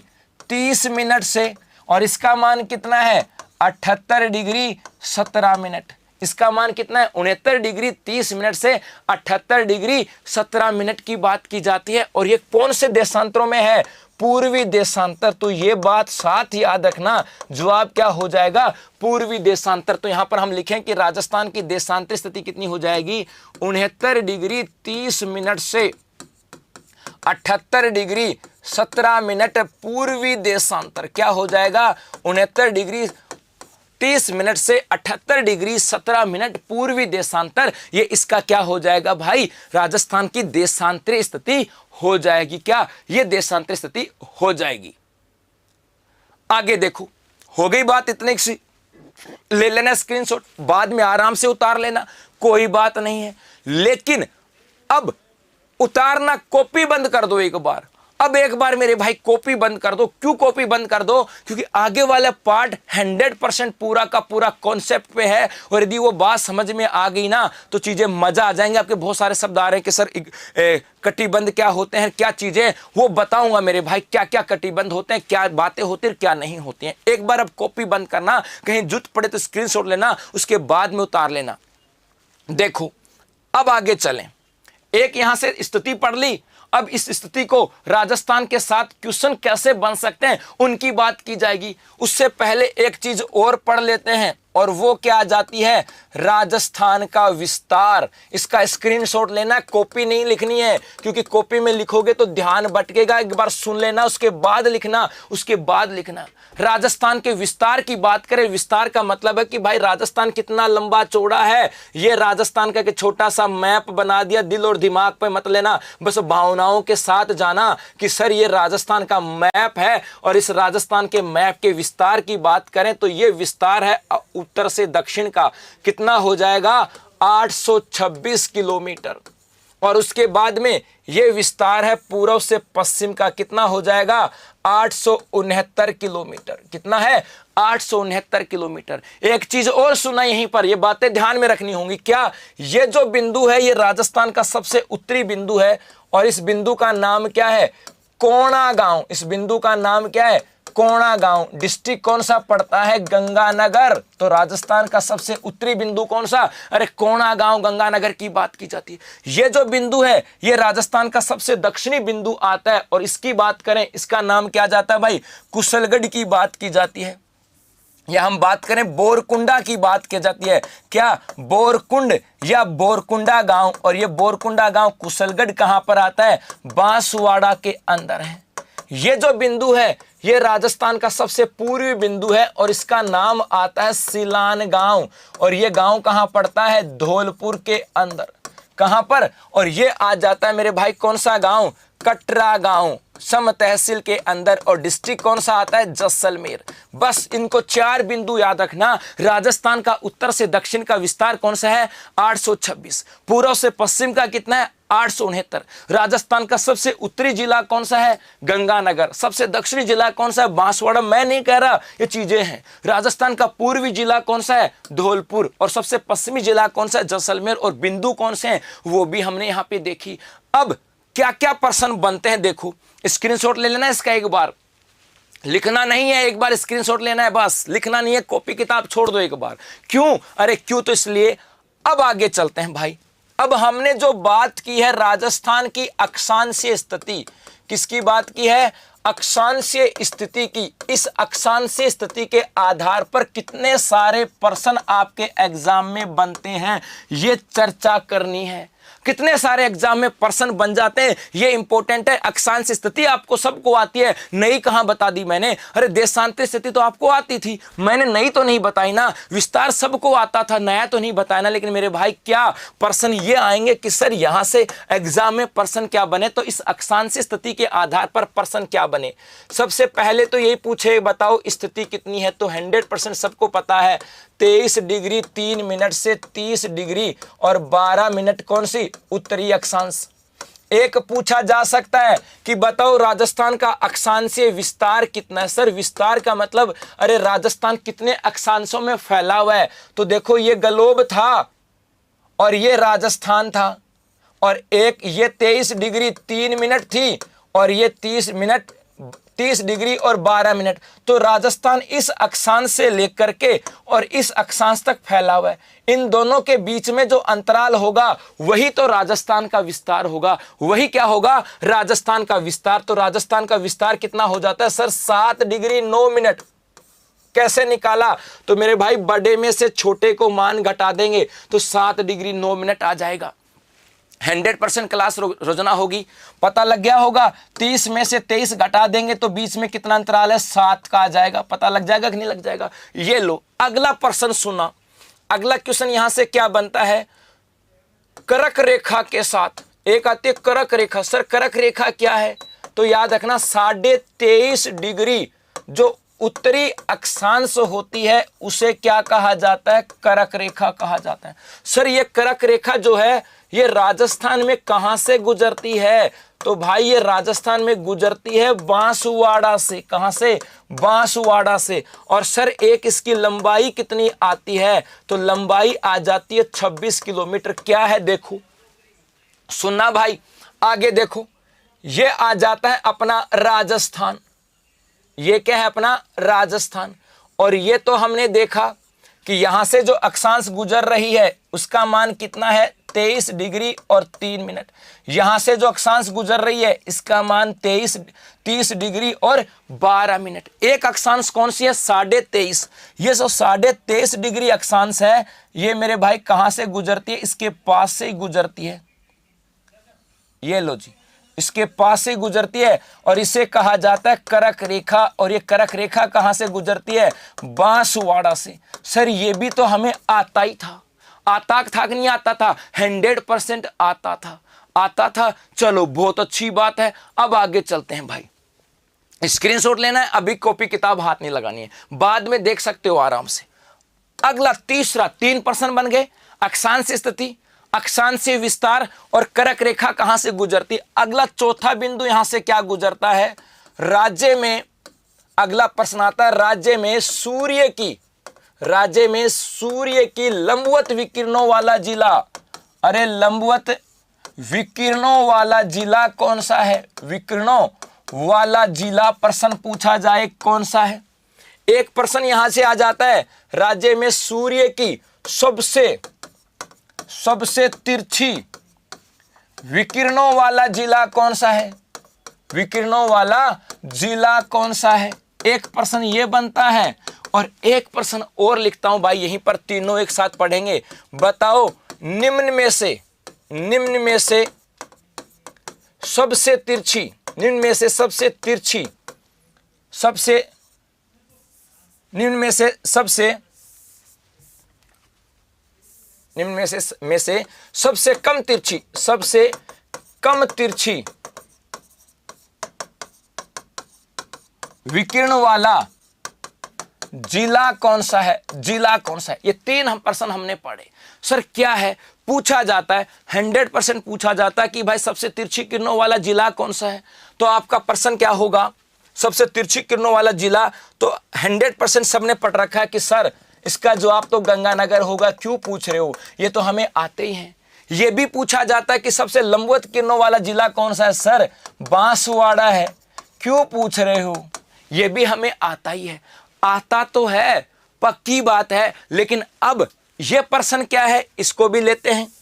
30 मिनट से। और इसका मान कितना है? 78 डिग्री 17 मिनट। इसका मान कितना है? 69 डिग्री 30 मिनट से 78 डिग्री 17 मिनट की बात की जाती है। और ये कौन से देशांतरों में है? पूर्वी देशांतर। तो ये बात साथ याद रखना, जवाब क्या हो जाएगा? पूर्वी देशांतर। तो यहां पर हम लिखें कि राजस्थान की देशांतरीय स्थिति कितनी हो जाएगी? 69 डिग्री 30 मिनट से 78 डिग्री 17 मिनट पूर्वी देशांतर। क्या हो जाएगा? 69 डिग्री 30 मिनट से 78 डिग्री 17 मिनट पूर्वी देशांतर। ये इसका क्या हो जाएगा भाई? राजस्थान की देशांतरीय स्थिति हो जाएगी। क्या ये देशांतरीय स्थिति हो जाएगी? आगे देखो, हो गई बात इतने सी। ले लेना स्क्रीनशॉट, बाद में आराम से उतार लेना, कोई बात नहीं है। लेकिन अब उतारना, कॉपी बंद कर दो एक बार। अब एक बार मेरे भाई कॉपी बंद कर दो। क्यों कॉपी बंद कर दो? क्योंकि आगे वाला पार्ट 100% पूरा का पूरा कॉन्सेप्ट पे है, और यदि वो बात समझ में आ गई ना तो चीजें मजा आ जाएंगे। आपके बहुत सारे शब्द आ रहे हैं कि सर कटिबंध क्या होते हैं, क्या चीजें, वो बताऊंगा मेरे भाई। क्या क्या कटिबंध होते हैं, क्या बातें होती हैं, क्या नहीं होती हैं। एक बार अब कॉपी बंद करना, कहीं जरूरत पड़े तो स्क्रीनशॉट लेना, उसके बाद में उतार लेना। देखो अब आगे चलें। एक यहां से स्थिति पढ़ ली। अब इस स्थिति को राजस्थान के साथ क्वेश्चन कैसे बन सकते हैं उनकी बात की जाएगी। उससे पहले एक चीज और पढ़ लेते हैं। और वो क्या आ जाती है, राजस्थान का विस्तार। इसका स्क्रीनशॉट लेना, कॉपी नहीं लिखनी है, क्योंकि कॉपी में लिखोगे तो ध्यान भटकेगा। एक बार सुन लेना, उसके बाद लिखना, उसके बाद लिखना। राजस्थान के विस्तार की बात करें, विस्तार का मतलब है कि भाई राजस्थान कितना लंबा चौड़ा है। ये राजस्थान का एक छोटा सा मैप बना दिया, दिल और दिमाग पे मत लेना, बस भावनाओं के साथ जाना कि सर ये राजस्थान का मैप है। और इस राजस्थान के मैप के विस्तार की बात करें तो ये विस्तार है उत्तर से दक्षिण का, कितना हो जाएगा, 826 किलोमीटर। और उसके बाद में ये विस्तार है पूर्व से पश्चिम का, कितना हो जाएगा, 869 किलोमीटर। कितना है, 869 किलोमीटर। एक चीज और सुना यहीं पर, ये बातें ध्यान में रखनी होंगी। क्या, ये जो बिंदु है ये राजस्थान का सबसे उत्तरी बिंदु है, और इस बिंदु का नाम क्या है, कोणा गांव। इस बिंदु का नाम क्या है, कोणा गांव। डिस्ट्रिक्ट कौन सा पड़ता है, गंगानगर। तो राजस्थान का सबसे उत्तरी बिंदु कौन सा, अरे कोणा गांव, गंगानगर की बात की जाती है। ये जो बिंदु है ये राजस्थान का सबसे दक्षिणी बिंदु आता है, और इसकी बात करें, इसका नाम क्या जाता है भाई, कुशलगढ़ की बात की जाती है। या हम बात करें बोरकुंडा की बात की जाती है, क्या, बोरकुंड या बोरकुंडा गांव। और ये बोरकुंडा गांव कुशलगढ़ कहां पर आता है, बांसवाड़ा के अंदर है। ये जो बिंदु है ये राजस्थान का सबसे पूर्वी बिंदु है, और इसका नाम आता है सिलान गांव। और ये गांव कहां पड़ता है, धौलपुर के अंदर। कहां पर, और ये आ जाता है मेरे भाई कौन सा गांव, कटरा गांव, सम तहसील के अंदर। और डिस्ट्रिक्ट कौन सा आता है, जैसलमेर। बस इनको 4 बिंदु याद रखना। राजस्थान का उत्तर से दक्षिण का विस्तार कौन सा है, 826। पूर्व से पश्चिम का कितना है, 869। राजस्थान का सबसे उत्तरी जिला कौन सा है, गंगानगर। सबसे दक्षिणी जिला कौन सा है, बांसवाड़ा। मैं नहीं कह रहा, ये चीजें हैं। राजस्थान का पूर्वी जिला कौन सा है, धौलपुर। और सबसे पश्चिमी जिला कौन सा है, जैसलमेर। और बिंदु कौन से हैं वो भी हमने यहाँ पे देखी। अब क्या क्या प्रश्न बनते हैं देखो, स्क्रीनशॉट ले लेना इसका, एक बार लिखना नहीं है, एक बार स्क्रीनशॉट लेना है, बस लिखना नहीं है, कॉपी किताब छोड़ दो एक बार। क्यों, अरे क्यों तो इसलिए, अब आगे चलते हैं भाई। अब हमने जो बात की है राजस्थान की अक्षांशीय स्थिति, किसकी बात की है, अक्षांशीय स्थिति की। इस अक्षांशीय स्थिति के आधार पर कितने सारे प्रश्न आपके एग्जाम में बनते हैं ये चर्चा करनी है। कितने सारे एग्जाम में प्रश्न बन जाते हैं ये इंपॉर्टेंट है। अक्षांश स्थिति आपको सबको आती है, नई कहां बता दी मैंने, अरे देशांतर स्थिति तो आपको आती थी, मैंने नई तो नहीं बताई ना। विस्तार सबको आता था, नया तो नहीं बताया ना। लेकिन मेरे भाई क्या प्रश्न ये आएंगे कि सर यहां से एग्जाम में प्रश्न क्या बने, तो इस अक्षांश स्थिति के आधार पर प्रश्न क्या बने। सबसे पहले तो यही पूछे, बताओ स्थिति कितनी है, तो 100% सबको पता है 23 डिग्री 3 मिनट से 30 डिग्री और 12 मिनट कौन सी, उत्तरी अक्षांश। एक पूछा जा सकता है कि बताओ राजस्थान का अक्षांशीय विस्तार कितना है। सर विस्तार का मतलब, अरे राजस्थान कितने अक्षांशों में फैला हुआ है, तो देखो ये ग्लोब था और ये राजस्थान था, और एक ये 23 डिग्री 3 मिनट थी और ये 30 डिग्री और 12 मिनट। तो राजस्थान इस अक्षांश से लेकर के और इस अक्षांश तक फैला हुआ है। इन दोनों के बीच में जो अंतराल होगा वही तो राजस्थान का विस्तार होगा, वही क्या होगा, राजस्थान का विस्तार। तो राजस्थान का विस्तार कितना हो जाता है सर, 7 डिग्री 9 मिनट। कैसे निकाला, तो मेरे भाई बड़े में से छोटे को मान घटा देंगे तो 7 डिग्री 9 मिनट आ जाएगा। 100% क्लास रोजाना होगी, पता लग गया होगा। 30 में से 23 घटा देंगे तो बीच में कितना अंतराल है, 7 का आ जाएगा। पता लग जाएगा कि नहीं लग जाएगा। ये लो अगला प्रश्न सुना। अगला क्वेश्चन यहां से क्या बनता है, कर्क रेखा के साथ। एक आती है कर्क रेखा। सर कर्क रेखा क्या है, तो याद रखना 23.5 डिग्री जो उत्तरी अक्षांश होती है उसे क्या कहा जाता है, कर्क रेखा कहा जाता है। सर ये कर्क रेखा जो है ये राजस्थान में कहां से गुजरती है, तो भाई ये राजस्थान में गुजरती है बांसवाड़ा से। कहां से, बांसवाड़ा से। और सर एक इसकी लंबाई कितनी आती है, तो लंबाई आ जाती है 26 किलोमीटर। क्या है देखो, सुनना भाई, आगे देखो, ये आ जाता है अपना राजस्थान। ये क्या है, अपना राजस्थान। और ये तो हमने देखा कि यहां से जो अक्षांश गुजर रही है उसका मान कितना है 23 डिग्री और 3 मिनट। यहां से जो अक्षांश गुजर रही है इसका मान 30 डिग्री और 12 मिनट। एक अक्षांश कौन सी है 23.5। ये जो 23.5 डिग्री अक्षांश है ये मेरे भाई कहां से गुजरती है, इसके पास से ही गुजरती है। ये लो जी, इसके पास से गुजरती है और इसे कहा जाता है करक रेखा। और ये करक रेखा कहां से गुजरती है, बांसवाड़ा से। सर ये भी तो हमें आता ही था, आता था कि नहीं आता था, 100% आता था। चलो बहुत अच्छी बात है। अब आगे चलते हैं भाई, स्क्रीनशॉट लेना है, अभी कॉपी किताब हाथ नहीं लगानी है, बाद में देख सकते हो आराम से। अगला तीसरा 3% बन गए, अक्षांश स्थिति, अक्षांश विस्तार और करक रेखा कहां से गुजरती। अगला चौथा बिंदु यहां से क्या गुजरता है, राज्य में। अगला प्रश्न आता है राज्य में सूर्य की लंबवत विकिरणों वाला जिला। अरे लंबवत विकिरणों वाला जिला कौन सा है, विकिरणों वाला जिला प्रश्न पूछा जाए कौन सा है। एक प्रश्न यहां से आ जाता है, राज्य में सूर्य की सबसे तिरछी विकिरणों वाला जिला कौन सा है, विकिरणों वाला जिला कौन सा है। एक प्रश्न ये बनता है और एक प्रश्न और लिखता हूं भाई, यहीं पर तीनों एक साथ पढ़ेंगे। बताओ निम्न में से सबसे तिरछी, निम्न में से सबसे कम तिरछी विकिरण वाला जिला कौन सा है, ये 3 प्रश्न हमने पढ़े। सर क्या है, पूछा जाता है 100% पूछा जाता है कि भाई सबसे तिरछी किरणों वाला जिला कौन सा है। तो आपका प्रश्न क्या होगा, सबसे तिरछी किरणों वाला जिला। तो 100% सबने पढ़ रखा है कि सर इसका जवाब तो गंगानगर होगा। क्यों पूछ रहे हो, ये तो हमें आते ही हैं। ये भी पूछा जाता है कि सबसे लंबवत किरणों वाला जिला कौन सा है, सर बांसवाड़ा है। क्यों पूछ रहे हो, ये भी हमें आता ही है। आता तो है, पक्की बात है। लेकिन अब ये प्रश्न क्या है, इसको भी लेते हैं।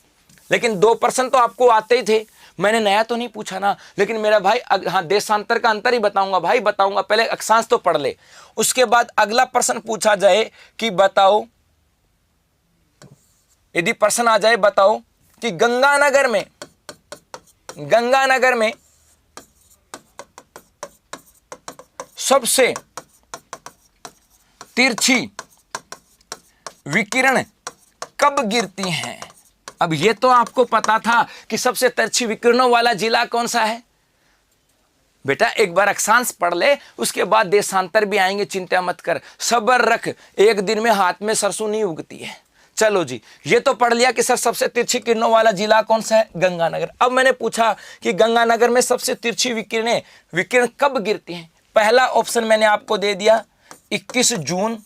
लेकिन 2 प्रश्न तो आपको आते ही थे, मैंने नया तो नहीं पूछा ना। लेकिन मेरा भाई हाँ देशांतर का अंतर ही बताऊंगा भाई, बताऊंगा। पहले अक्षांश तो पढ़ ले, उसके बाद अगला प्रश्न पूछा जाए कि बताओ, यदि प्रश्न आ जाए बताओ कि गंगानगर में सबसे तिरछी विकिरण कब गिरती हैं। अब ये तो आपको पता था कि सबसे तिरछी विकिरणों वाला जिला कौन सा है। बेटा एक बार अक्षांश पढ़ ले, उसके बाद देशांतर भी आएंगे, चिंता मत कर, सब्र रख। एक दिन में हाथ में सरसों नहीं उगती है। चलो जी, ये तो पढ़ लिया कि सर सबसे तिरछी किरणों वाला जिला कौन सा है, गंगानगर। अब मैंने पूछा कि गंगानगर में सबसे तिरछी विकिरण कब गिरती हैं। पहला ऑप्शन मैंने आपको दे दिया 21 जून,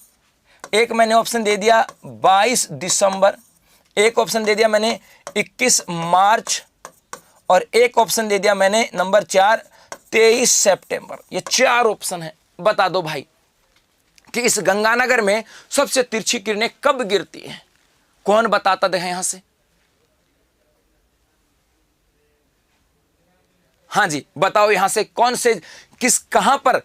एक मैंने ऑप्शन दे दिया 22 दिसंबर, एक ऑप्शन दे दिया मैंने 21 मार्च और एक ऑप्शन दे दिया मैंने नंबर 4 23 सितंबर। ये 4 ऑप्शन है। बता दो भाई कि इस गंगानगर में सबसे तिरछी किरणें कब गिरती हैं। कौन बताता है यहां से, हाँ जी बताओ यहां से कौन से कहां पर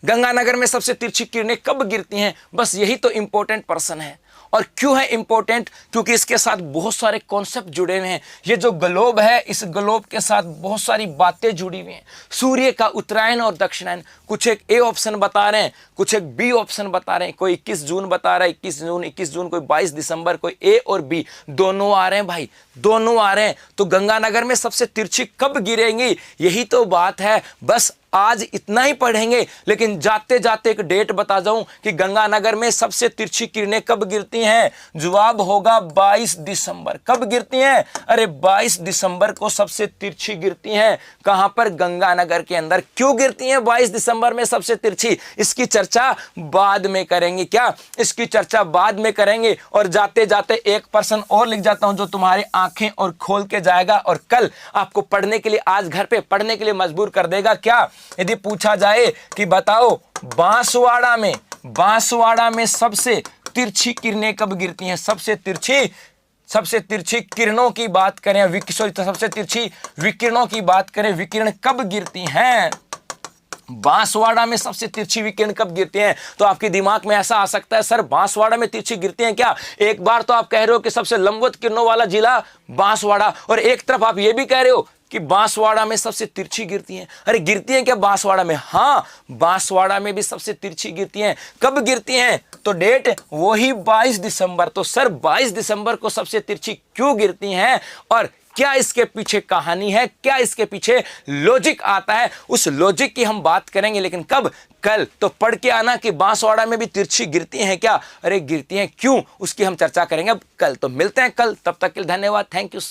गंगानगर में सबसे तिरछी किरणें कब गिरती हैं। बस यही तो इंपॉर्टेंट प्रश्न है। और क्यों है इंपॉर्टेंट, क्योंकि इसके साथ बहुत सारे कॉन्सेप्ट जुड़े हुए हैं। ये जो ग्लोब है, इस ग्लोब के साथ बहुत सारी बातें जुड़ी हुई हैं। सूर्य का उत्तरायण और दक्षिणायन, कुछ एक ए ऑप्शन बता रहे हैं, कुछ एक बी ऑप्शन बता रहे हैं। कोई 21 जून बता रहा है, 21 जून, कोई 22 दिसंबर, कोई ए और बी, दोनों आ रहे हैं भाई, दोनों आ रहे हैं। तो गंगानगर में सबसे तिरछी कब गिरेंगी, यही तो बात है। बस आज इतना ही पढ़ेंगे, लेकिन जाते जाते एक डेट बता जाऊं कि गंगानगर में सबसे तिरछी किरणें कब गिरती हैं। जवाब होगा 22 दिसंबर। कब गिरती हैं, अरे 22 दिसंबर को सबसे तिरछी गिरती हैं। कहां पर, गंगानगर के अंदर। क्यों गिरती हैं 22 दिसंबर में सबसे तिरछी, इसकी चर्चा बाद में करेंगे। क्या, इसकी चर्चा बाद में करेंगे। और जाते जाते एक प्रश्न और लिख जाता हूं जो तुम्हारी आंखें और खोल के जाएगा और कल आपको पढ़ने के लिए, आज घर पे पढ़ने के लिए मजबूर कर देगा। क्या, यदि पूछा जाए कि बताओ बांसवाड़ा में सबसे तिरछी किरणें कब गिरती हैं? सबसे तिरछी किरणों की बात करें, सबसे तिरछी विकिरणों की बात करें, विकिरण कब गिरती हैं? बांसवाड़ा में सबसे तिरछी विकिरण कब गिरती हैं? तो आपके दिमाग में ऐसा आ सकता है, सर बांसवाड़ा में तिरछी गिरती हैं क्या? एक बार तो आप कह रहे हो कि सबसे लंबवत किरणों वाला जिला बांसवाड़ा, और एक तरफ आप ये भी कह रहे हो कि बांसवाड़ा में सबसे तिरछी गिरती हैं। अरे गिरती हैं क्या बांसवाड़ा में? हाँ, बांसवाड़ा में भी सबसे तिरछी गिरती हैं। कब गिरती हैं? तो डेट वही 22 दिसंबर। तो सर 22 दिसंबर को सबसे तिरछी क्यों गिरती हैं, और क्या इसके पीछे कहानी है, क्या इसके पीछे लॉजिक आता है, उस लॉजिक की हम बात करेंगे। लेकिन कब? कल। तो पढ़ के आना कि बांसवाड़ा में भी तिरछी गिरती हैं क्या? अरे गिरती हैं, क्यों, उसकी हम चर्चा करेंगे अब कल। तो मिलते हैं कल, तब तक के लिए धन्यवाद, थैंक यू।